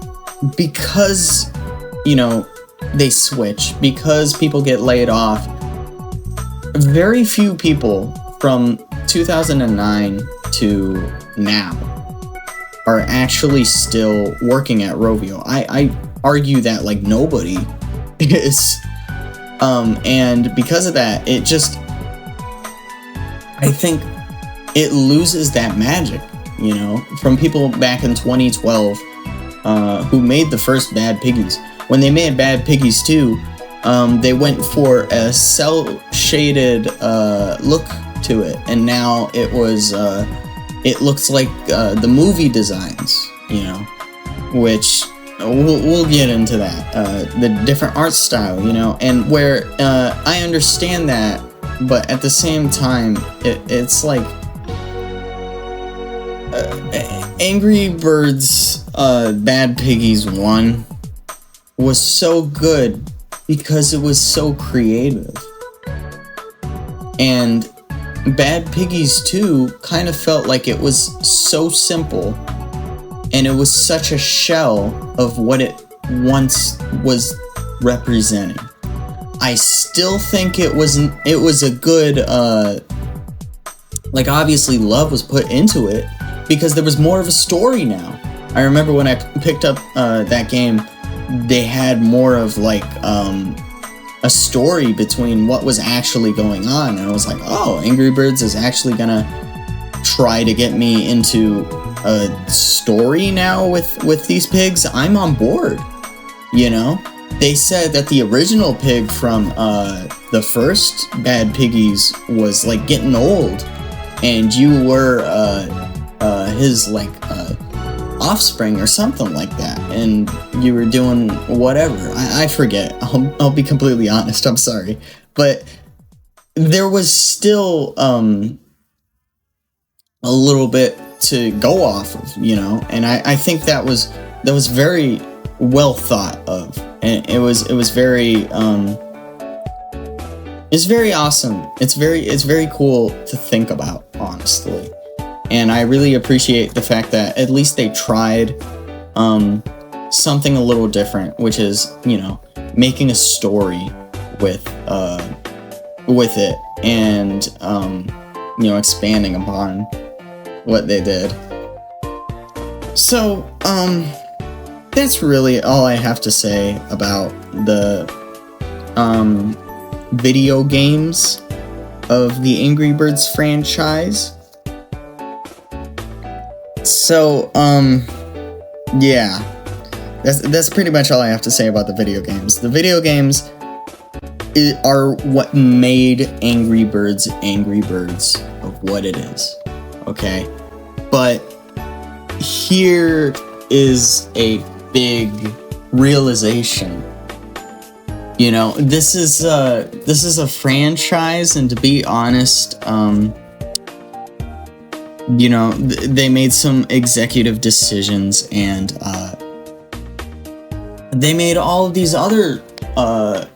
because, you know, they switch, because people get laid off, very few people from 2009 to now are actually still working at Rovio. I argue that like nobody is. And because of that, it just, I think it loses that magic, you know, from people back in 2012 who made the first Bad Piggies. When they made Bad Piggies 2, they went for a cel-shaded look to it, and now it looks like the movie designs, you know, which we'll get into that, the different art style, you know, and where I understand that, but at the same time, it's like Angry Birds Bad Piggies 1 was so good because it was so creative. And Bad Piggies 2 kind of felt like it was so simple, and it was such a shell of what it once was representing. I still think it was a good, like, obviously love was put into it because there was more of a story now. I remember when I picked up that game, they had more of like a story between what was actually going on, and I was like, oh, Angry Birds is actually gonna try to get me into a story now with these pigs. I'm on board, you know? They said that the original pig from the first Bad Piggies was like getting old, and you were his like offspring or something like that, and you were doing whatever. I forget. I'll be completely honest. I'm sorry, but there was still a little bit to go off of, you know, and I think that was very well thought of, and it was very it's very awesome. It's very cool to think about, honestly. And I really appreciate the fact that at least they tried something a little different, which is, you know, making a story with it, and you know, expanding upon what they did. So that's really all I have to say about the video games of the Angry Birds franchise. So, yeah, that's pretty much all I have to say about the video games. The video games are what made Angry Birds of what it is, okay? But here is a big realization. You know, this is a franchise, and to be honest, you know, they made some executive decisions, and they made all of these other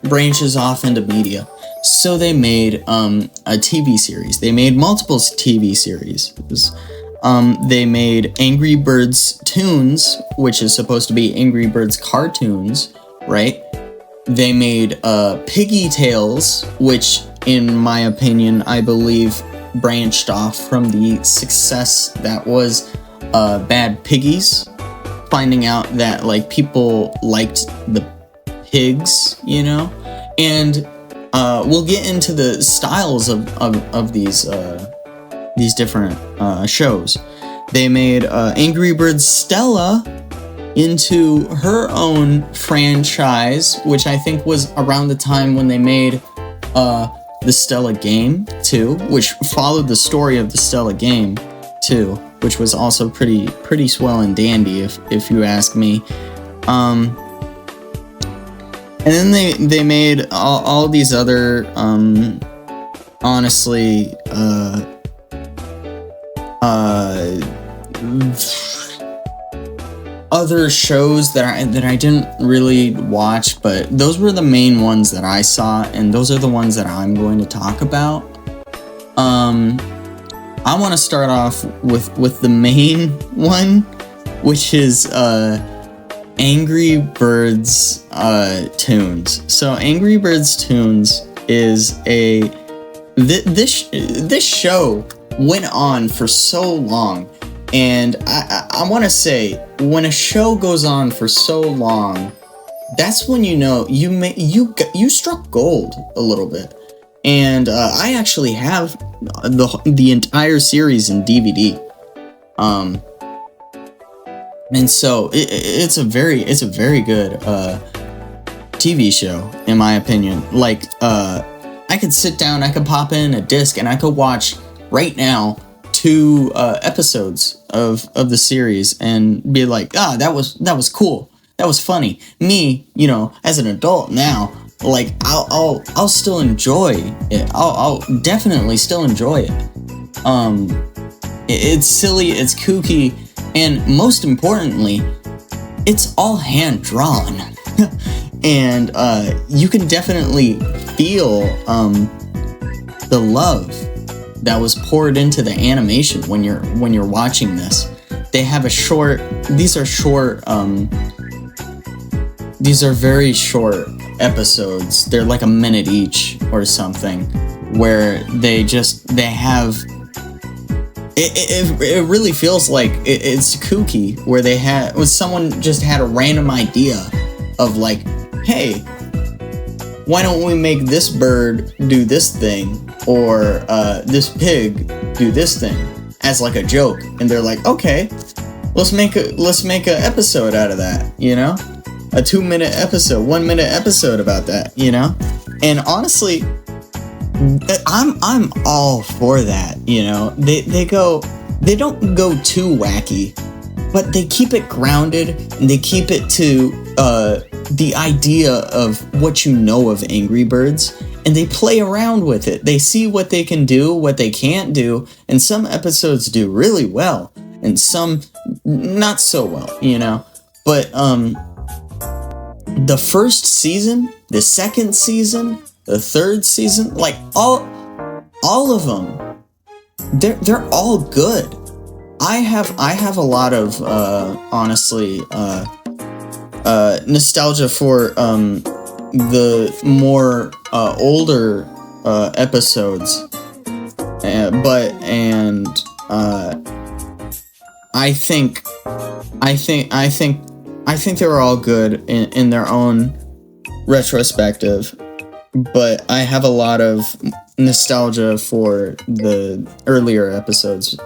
branches off into media. So they made a TV series. They made multiple TV series. They made Angry Birds Toons, which is supposed to be Angry Birds cartoons, right? They made Piggy Tales, which, in my opinion, I believe branched off from the success that was Bad Piggies, finding out that like people liked the pigs, you know, and we'll get into the styles of these different shows. They made Angry Birds Stella into her own franchise, which I think was around the time when they made the Stella game 2, which followed the story of the Stella game 2, which was also pretty swell and dandy, if you ask me. And then they made all these other honestly other shows that I didn't really watch, but those were the main ones that I saw, and those are the ones that I'm going to talk about. I want to start off with the main one, which is Angry Birds Toons. So Angry Birds Toons is this show went on for so long. And I want to say, when a show goes on for so long, that's when you know you struck gold a little bit. And I actually have the entire series in DVD. And so it's a very good TV show, in my opinion. Like I could sit down, I could pop in a disc, and I could watch right now 2 episodes of the series and be like, that was cool, that was funny. Me, you know, as an adult now, like I'll still enjoy it. I'll definitely still enjoy it. It's silly, it's kooky, and most importantly, it's all hand drawn. And you can definitely feel the love that was poured into the animation when you're watching this. They have these are very short episodes. They're like a minute each or something, where they have it really feels like it's kooky, where someone just had a random idea of like, hey, why don't we make this bird do this thing, or this pig do this thing, as like a joke, and they're like, okay, let's make a episode out of that, you know, a 2-minute episode, 1-minute episode about that, you know. And honestly, I'm all for that, you know. They don't go too wacky, but they keep it grounded, and they keep it to the idea of what you know of Angry Birds, and they play around with it. They see what they can do, what they can't do, and some episodes do really well, and some not so well, you know. But the first season, the second season, the third season, like all of them, they're all good. I have a lot of honestly nostalgia for the more older episodes, I think they were all good in their own retrospective, but I have a lot of nostalgia for the earlier episodes,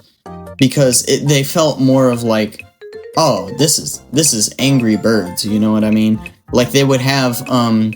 because they felt more of like, oh, this is Angry Birds, you know what I mean? Like they would have, I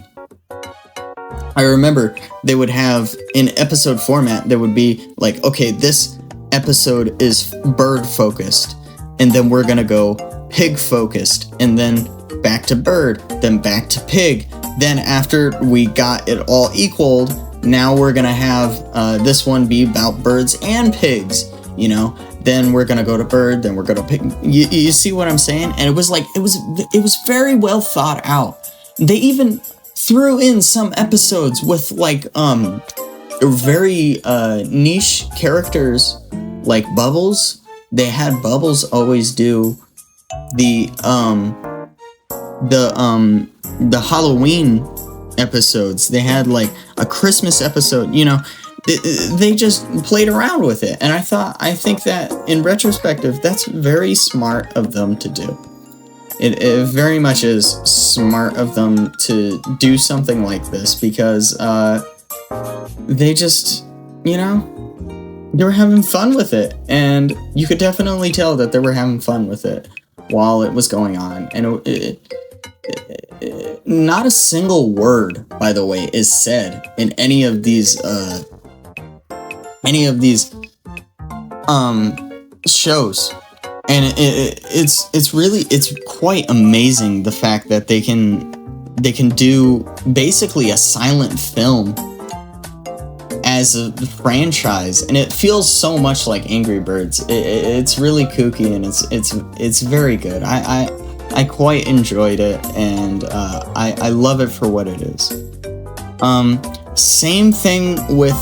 remember they would have, in episode format, there would be like, okay, this episode is bird focused, and then we're gonna go pig focused, and then back to bird, then back to pig. Then after we got it all equaled, now we're gonna have this one be about birds and pigs, you know. Then we're gonna go to bird, then we're gonna pick. You see what I'm saying? And it was like it was very well thought out. They even threw in some episodes with like very niche characters, like Bubbles. They had Bubbles always do the Halloween episodes. They had like a Christmas episode, you know. They just played around with it, and I think that in retrospective, that's very smart of them to do. It very much is smart of them to do something like this, because they just, you know, they were having fun with it, and you could definitely tell that they were having fun with it while it was going on. And not a single word, by the way, is said in any of these shows, and it's quite amazing, the fact that they can do basically a silent film as a franchise, and it feels so much like Angry Birds. It's really kooky, and it's very good. I quite enjoyed it, and I love it for what it is. Same thing with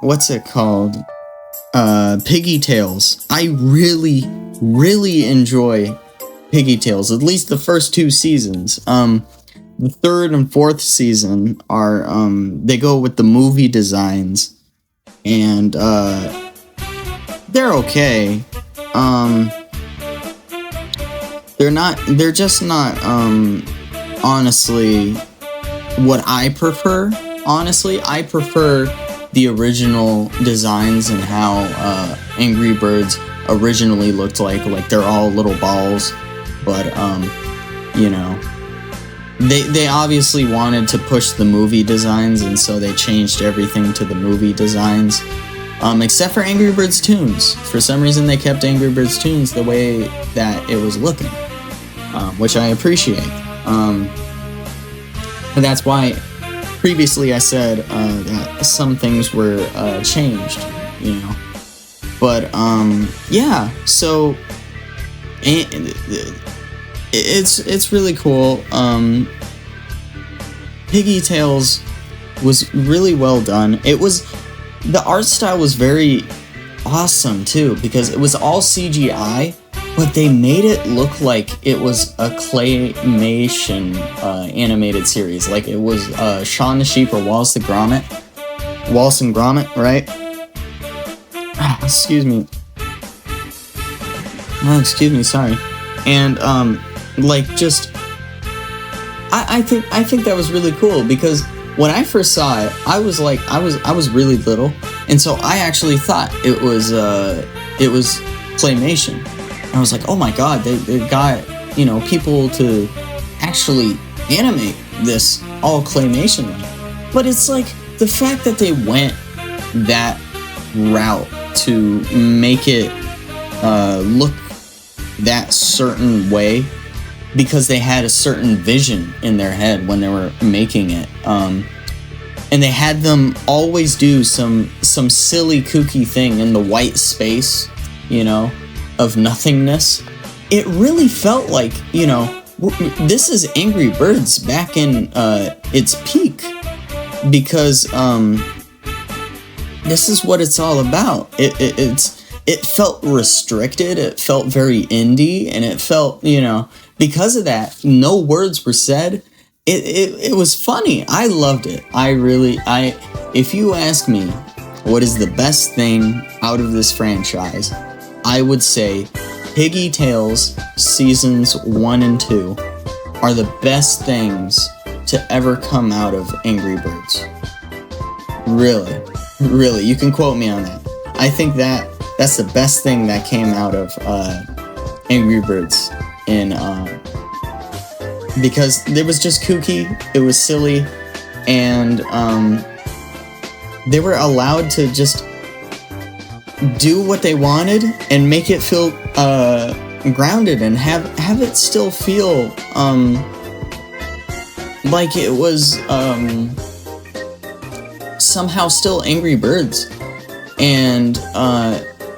what's it called? Piggy Tales. I really enjoy Piggy Tales, at least the first 2 seasons. The third and fourth season are they go with the movie designs, and they're okay. They're just not honestly what I prefer. Honestly, I prefer the original designs and how Angry Birds originally looked like they're all little balls, but you know, they obviously wanted to push the movie designs, and so they changed everything to the movie designs, except for Angry Birds Toons. For some reason, they kept Angry Birds Toons the way that it was looking, which I appreciate. And that's why previously I said that some things were changed, you know. But yeah, so it's really cool. Piggy Tales was really well done. It was the art style was very awesome too, because it was all CGI, but they made it look like it was a claymation animated series. Like it was Shaun the Sheep or Wallace and Gromit, right? Excuse me. Oh, excuse me, sorry. And like just I think that was really cool, because when I first saw it, I was really little, and so I actually thought it was claymation. And I was like, oh my god, they got, you know, people to actually animate this all claymation. But it's like the fact that they went that route to make it look that certain way, because they had a certain vision in their head when they were making it, and they had them always do some silly kooky thing in the white space, you know, of nothingness. It really felt like, you know, this is Angry Birds back in its peak, because this is what it's all about. It felt restricted, it felt very indie, and it felt, you know, because of that, no words were said. It was funny. I loved it. If you ask me what is the best thing out of this franchise, I would say Piggy Tales Seasons 1 and 2 are the best things to ever come out of Angry Birds. Really, you can quote me on that. I think that's the best thing that came out of Angry Birds, because it was just kooky, it was silly, and they were allowed to just do what they wanted and make it feel grounded, and have it still feel like it was somehow still Angry Birds. And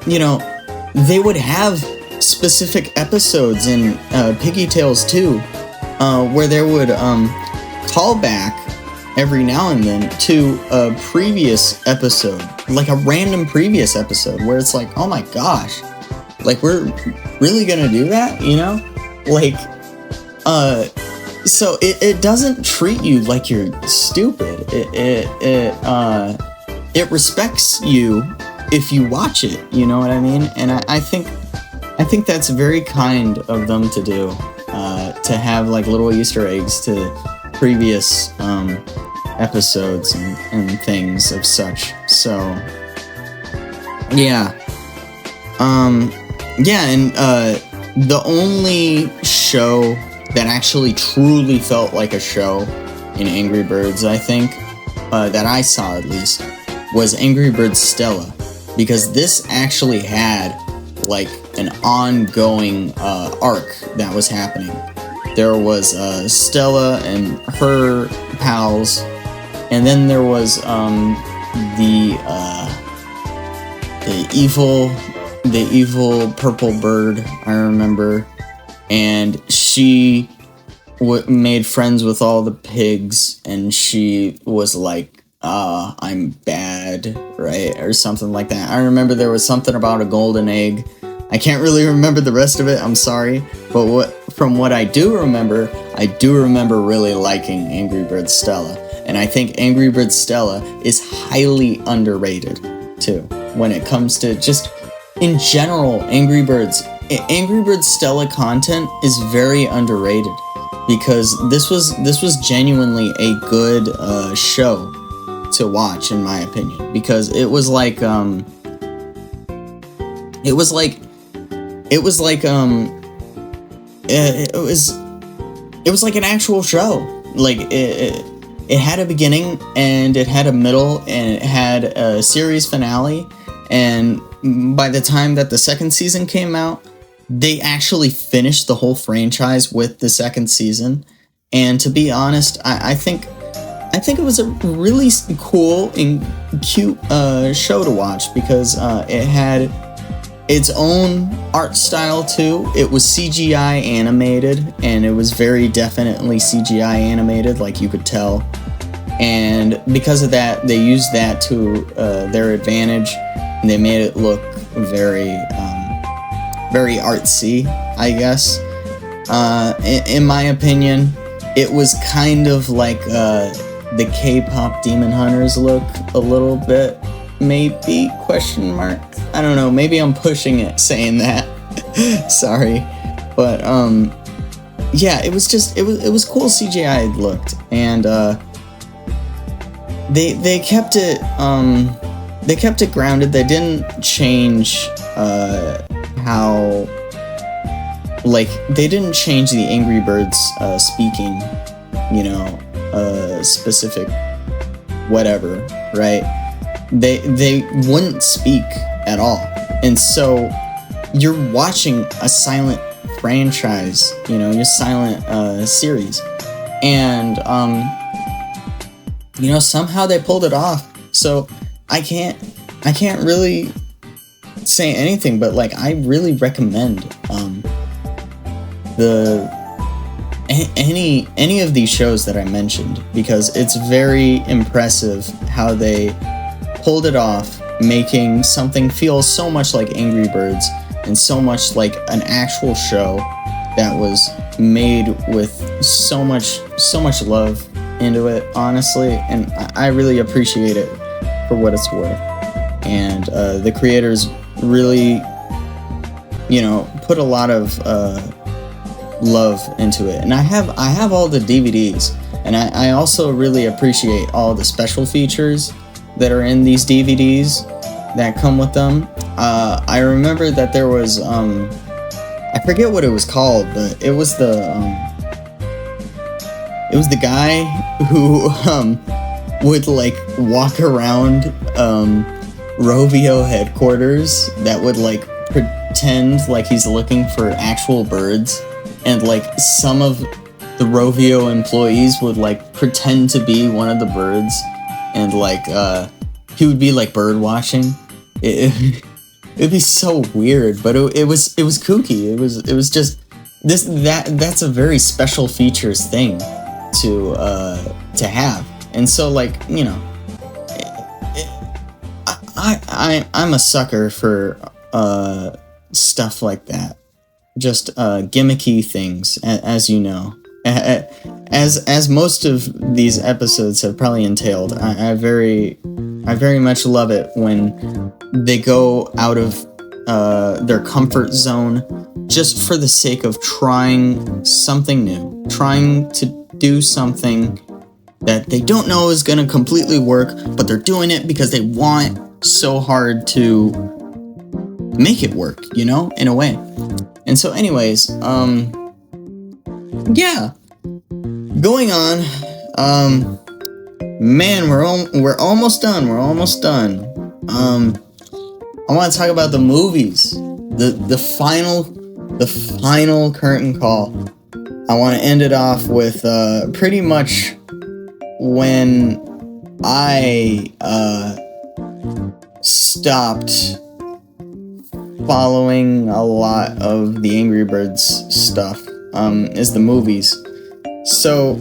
you know, they would have specific episodes in Piggy Tales 2 where they would call back every now and then to a previous episode, like a random previous episode, where it's like, oh my gosh, like we're really gonna do that, you know? Like, so it doesn't treat you like you're stupid. It respects you if you watch it, you know what I mean? And I think that's very kind of them to do, to have like little Easter eggs to previous episodes and things of such. So yeah, and the only show that actually truly felt like a show in Angry Birds, I think, that I saw at least, was Angry Birds Stella, because this actually had like an ongoing arc that was happening. There was Stella and her pals, and then there was the evil purple bird, I remember, and she made friends with all the pigs, and she was like, I'm bad, right? Or something like that. I remember there was something about a golden egg. I can't really remember the rest of it, I'm sorry. But from what I do remember really liking Angry Birds Stella. And I think Angry Birds Stella is highly underrated, too, when it comes to just, in general, Angry Birds Stella content is very underrated, because this was genuinely a good show to watch, in my opinion, because it was like an actual show. Like it had a beginning, and it had a middle, and it had a series finale, and by the time that the second season came out, they actually finished the whole franchise with the second season. And to be honest, I think it was a really cool and cute show to watch, because it had its own art style too. It was CGI animated, and it was very definitely CGI animated, like you could tell. And because of that, they used that to their advantage, and they made it look very, very artsy, I guess. In my opinion, it was kind of like the K-pop Demon Hunters look a little bit, maybe, question mark? I don't know, maybe I'm pushing it saying that. Sorry. But, yeah, it was just, it was cool CGI it looked, and, they kept it grounded. They didn't change, how, like, they didn't change the Angry Birds, speaking, you know, specific whatever, right? They wouldn't speak at all. And so you're watching a silent franchise, you know, your silent series. And you know, somehow they pulled it off. So I can't really say anything, but like I really recommend any of these shows that I mentioned, because it's very impressive how they pulled it off, making something feel so much like Angry Birds and so much like an actual show that was made with so much love into it, honestly, and I really appreciate it for what it's worth. And the creators really, you know, put a lot of love into it. And I have all the DVDs, and I also really appreciate all the special features that are in these DVDs that come with them. I remember that there was I forget what it was called, but it was the guy who would like walk around Rovio headquarters that would like pretend like he's looking for actual birds, and like some of the Rovio employees would like pretend to be one of the birds, and like he would be like bird watching. It'd be so weird, but it was kooky. It was just that's a very special features thing to have. And so, like, you know, I'm a sucker for stuff like that, just gimmicky things, as you know, as most of these episodes have probably entailed. I very much love it when they go out of their comfort zone just for the sake of trying something new, trying to do something that they don't know is going to completely work, but they're doing it because they want so hard to make it work, you know, in a way. And so anyways, yeah, going on, man, we're almost done. I want to talk about the movies, the final curtain call. I want to end it off with pretty much when I stopped following a lot of the Angry Birds stuff, is the movies. So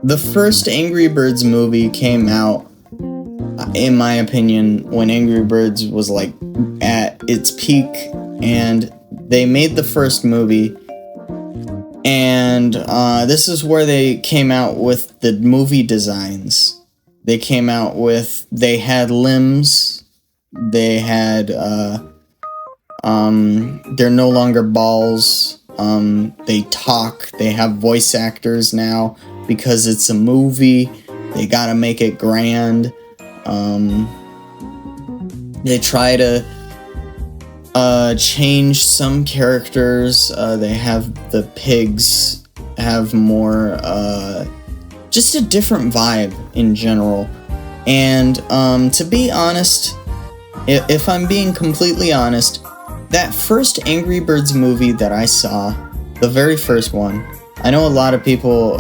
the first Angry Birds movie came out, in my opinion, when Angry Birds was like at its peak, and they made the first movie, and this is where they came out with the movie designs. They had limbs, they had they're no longer balls, they talk, they have voice actors now, because it's a movie, they gotta make it grand. They try to change some characters. They have the pigs have more just a different vibe in general. And to be honest, if I'm being completely honest, that first Angry Birds movie that I saw, the very first one, I know a lot of people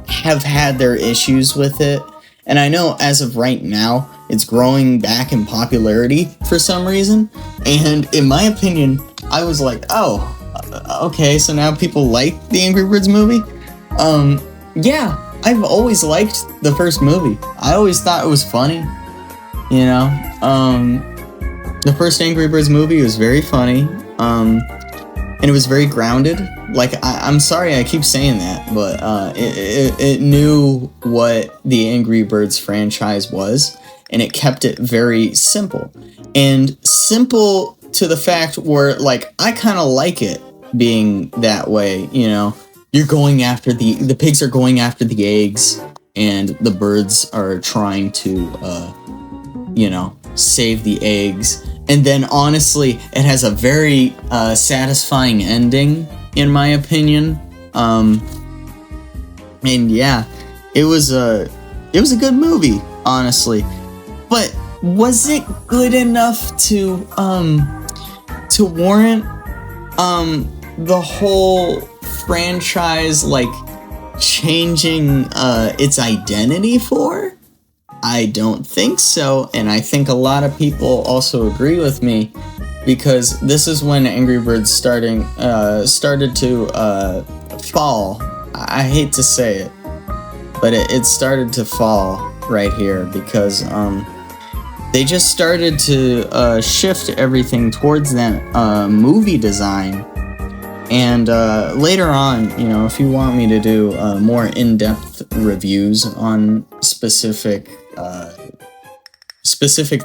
have had their issues with it. And I know as of right now, it's growing back in popularity for some reason. And in my opinion, I was like, oh, okay, so now people like the Angry Birds movie? Yeah, I've always liked the first movie. I always thought it was funny. You know, the first Angry Birds movie was very funny, and it was very grounded. Like, I'm sorry I keep saying that, but it knew what the Angry Birds franchise was, and it kept it very simple. And simple to the fact where, like, I kind of like it being that way, you know? You're going after the pigs are going after the eggs, and the birds are trying to, save the eggs. And then, honestly, it has a very satisfying ending, in my opinion. And yeah, it was a good movie, honestly. But was it good enough to warrant the whole franchise, like, changing its identity for? I don't think so, and I think a lot of people also agree with me, because this is when Angry Birds started to fall. I hate to say it, but it started to fall right here, because they just started to shift everything towards that movie design. And later on, you know, if you want me to do more in-depth reviews on specific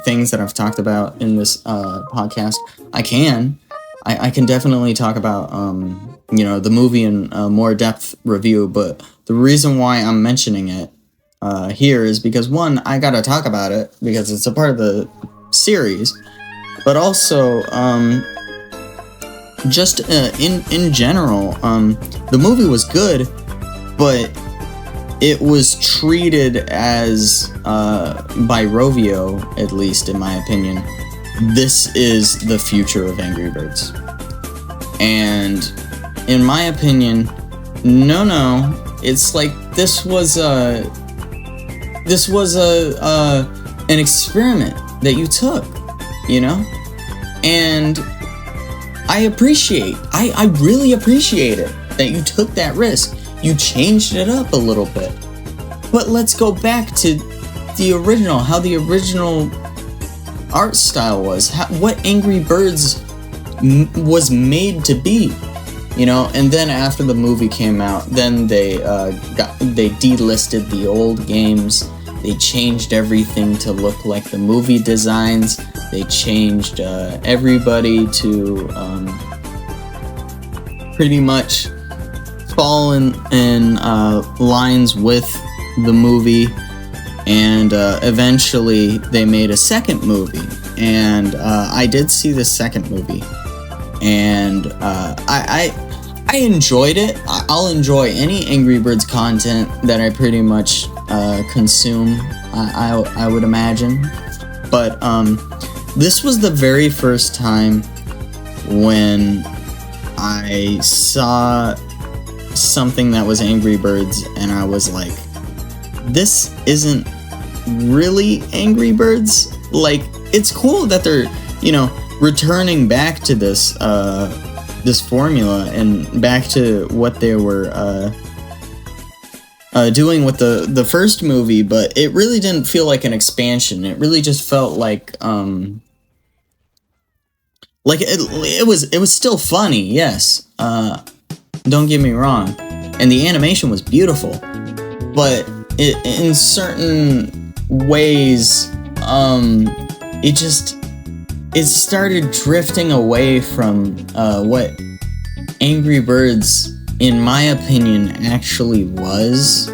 things that I've talked about in this podcast, I can definitely talk about the movie in more depth review. But the reason why I'm mentioning it here is because, one, I gotta talk about it because it's a part of the series, but also just in general, the movie was good, but it was treated as, by Rovio, at least in my opinion, this is the future of Angry Birds. And in my opinion, no, it's like this was an experiment that you took, you know? And I really appreciate it that you took that risk. You changed it up a little bit. But let's go back to the original, how the original art style was, what Angry Birds was made to be, you know? And then after the movie came out, then they delisted the old games. They changed everything to look like the movie designs. They changed everybody to pretty much fall in lines with the movie, and eventually they made a second movie, and I did see the second movie, and I enjoyed it. I'll enjoy any Angry Birds content that I pretty much consume, I would imagine, but this was the very first time when I saw something that was Angry Birds, and I was like, this isn't really Angry Birds. Like, it's cool that they're, you know, returning back to this this formula and back to what they were doing with the first movie, but it really didn't feel like an expansion. It really just felt like it was still funny, yes. Don't get me wrong, and the animation was beautiful, but in certain ways, it started drifting away from what Angry Birds, in my opinion, actually was,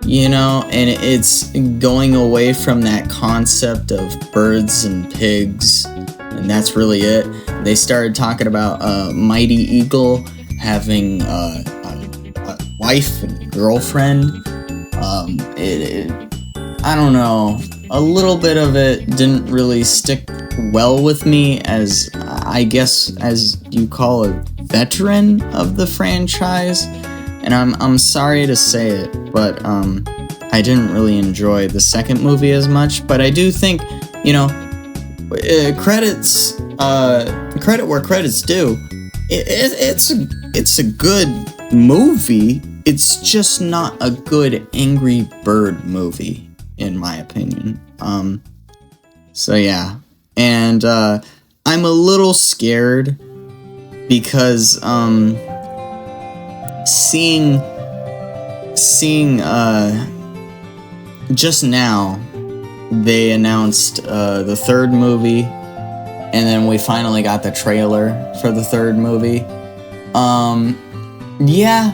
you know, and it's going away from that concept of birds and pigs, and that's really it. They started talking about Mighty Eagle having a wife and girlfriend. I don't know, a little bit of it didn't really stick well with me, as I guess as you call a veteran of the franchise, and I'm sorry to say it, but I didn't really enjoy the second movie as much. But I do think, you know, credit where credit's due. It's a good movie. it's just not a good Angry Bird movie, in my opinion. So yeah. And I'm a little scared because seeing just now they announced the third movie, and then we finally got the trailer for the third movie. Yeah,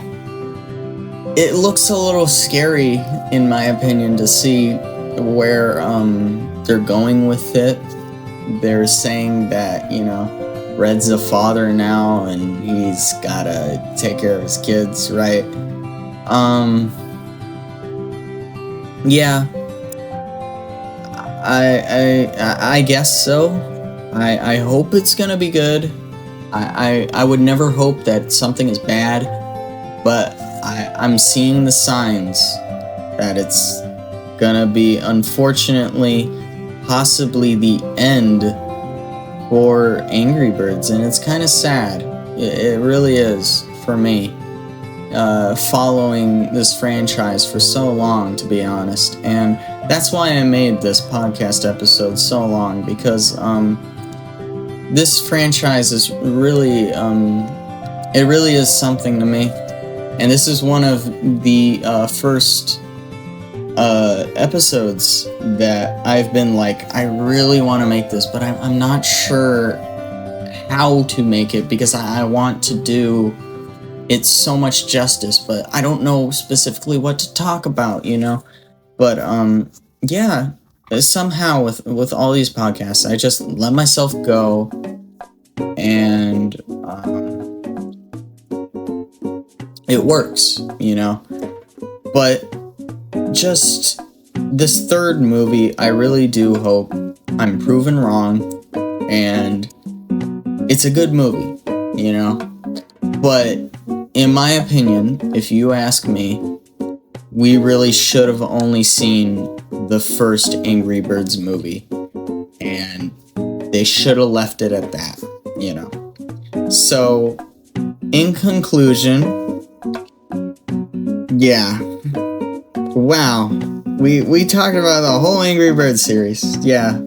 it looks a little scary in my opinion to see where they're going with it. They're saying that, Red's a father now and he's gotta take care of his kids, right? Yeah, I guess so. I hope it's gonna be good. I would never hope that something is bad, but I'm seeing the signs that it's gonna be, unfortunately, possibly the end for Angry Birds, and it's kind of sad. It really is for me, following this franchise for so long, to be honest, and that's why I made this podcast episode so long, because this franchise is really, it really is something to me, and this is one of the first episodes that I've been like, I really want to make this, but I'm not sure how to make it, because I want to do it so much justice, but I don't know specifically what to talk about, but yeah, somehow with all these podcasts, I just let myself go, and it works, but just this third movie, I really do hope I'm proven wrong, and it's a good movie, but in my opinion, if you ask me, we really should have only seen the first Angry Birds movie, and they should have left it at that, So, in conclusion, yeah, wow, we talked about the whole Angry Birds series, yeah.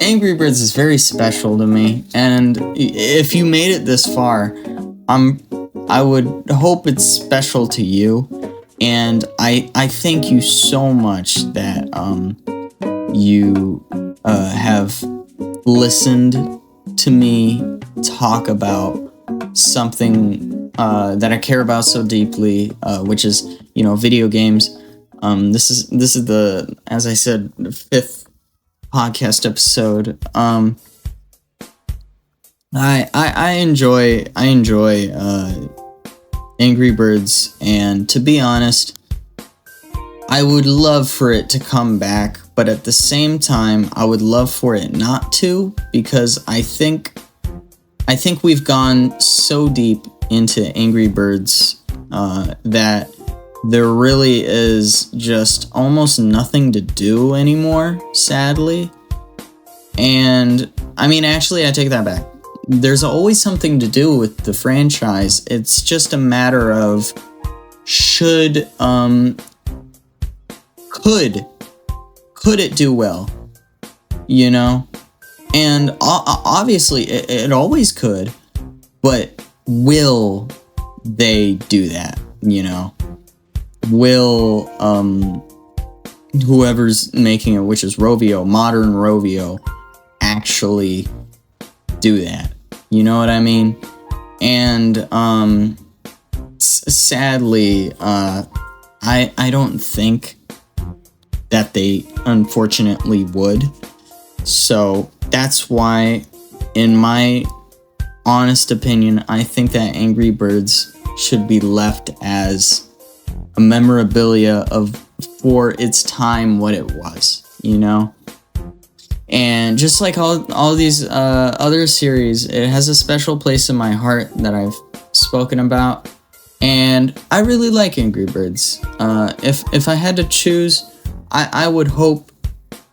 Angry Birds is very special to me, and if you made it this far, I would hope it's special to you, and I thank you so much that you have listened to me talk about something that I care about so deeply, which is, video games. This is the, as I said, the 5th podcast episode. I enjoy Angry Birds, and to be honest, I would love for it to come back, but at the same time, I would love for it not to, because I think we've gone so deep into Angry Birds that there really is just almost nothing to do anymore, sadly. And, actually, I take that back. There's always something to do with the franchise. It's just a matter of could it do well, And obviously, it always could, but will they do that, Will whoever's making it, which is Rovio, modern Rovio, actually do that? You know what I mean? And sadly, I don't think that they unfortunately would. So that's why, in my honest opinion, I think that Angry Birds should be left as a memorabilia for its time, what it was, And just like all these other series, it has a special place in my heart that I've spoken about, and I really like Angry Birds. If I had to choose, I would hope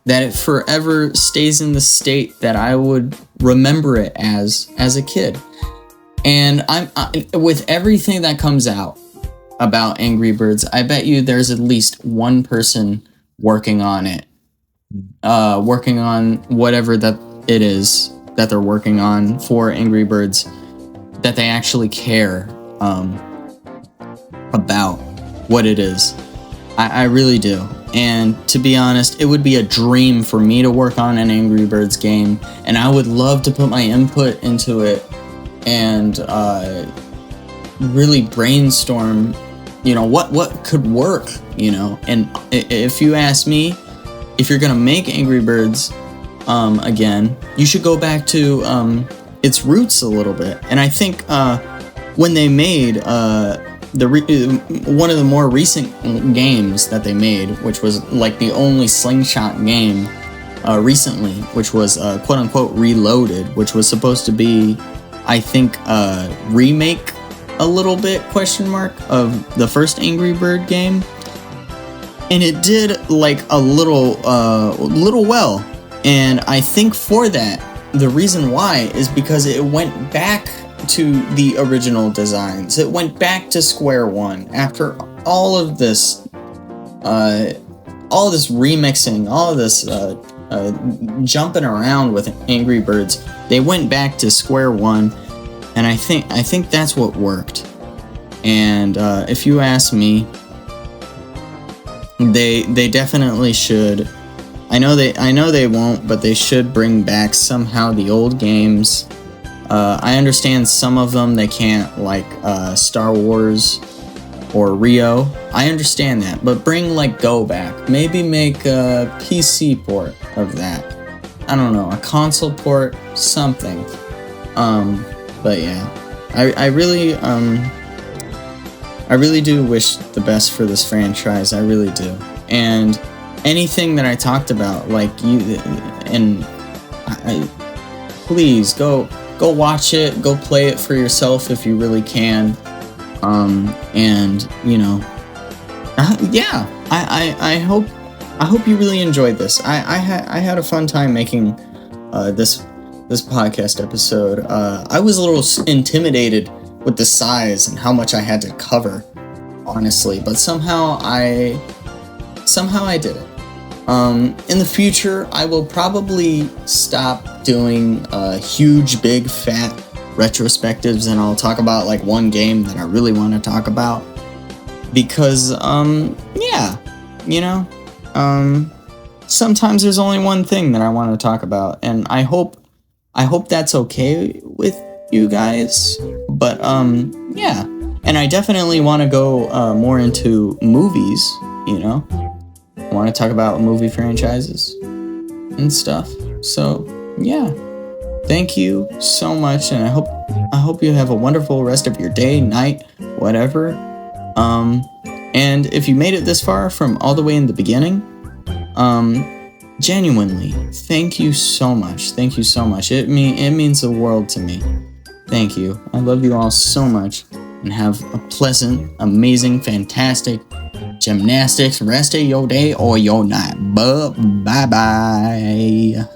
that it forever stays in the state that I would remember it as a kid. And with everything that comes out about Angry Birds, I bet you there's at least one person working on it, working on whatever that it is that they're working on for Angry Birds, that they actually care about what it is. I really do. And to be honest, it would be a dream for me to work on an Angry Birds game, and I would love to put my input into it and really brainstorm, what could work, And if you ask me, if you're gonna make Angry Birds again, you should go back to its roots a little bit. And I think when they made one of the more recent games that they made, which was like the only slingshot game recently, which was quote unquote Reloaded, which was supposed to be, I think, remake a little bit of the first Angry Bird game, and it did like a little well. And I think for that, the reason why is because it went back to the original designs. It went back to square one after all of this remixing, all of this jumping around with Angry Birds. They went back to square one, and I think that's what worked. And if you ask me, they definitely should. I know they won't, but they should bring back somehow the old games. I understand some of them they can't, like Star Wars or Rio. I understand that, but bring like Go back. Maybe make a PC port of that. I don't know, a console port, something. But yeah, I really do wish the best for this franchise. I really do. And anything that I talked about, like please go watch it, go play it for yourself if you really can. And yeah, I hope you really enjoyed this. I had a fun time making this podcast episode. I was a little intimidated with the size and how much I had to cover, honestly, but somehow I did it. In the future, I will probably stop doing huge, big, fat retrospectives, and I'll talk about like one game that I really want to talk about, because sometimes there's only one thing that I want to talk about, and I hope that's okay with you guys. But yeah, and I definitely want to go more into movies. I want to talk about movie franchises and stuff. So yeah, thank you so much, and I hope you have a wonderful rest of your day, night, whatever. And if you made it this far from all the way in the beginning, genuinely, thank you so much. Thank you so much. It means the world to me. Thank you. I love you all so much, and have a pleasant, amazing, fantastic gymnastics rest of your day or your night. Bye bye.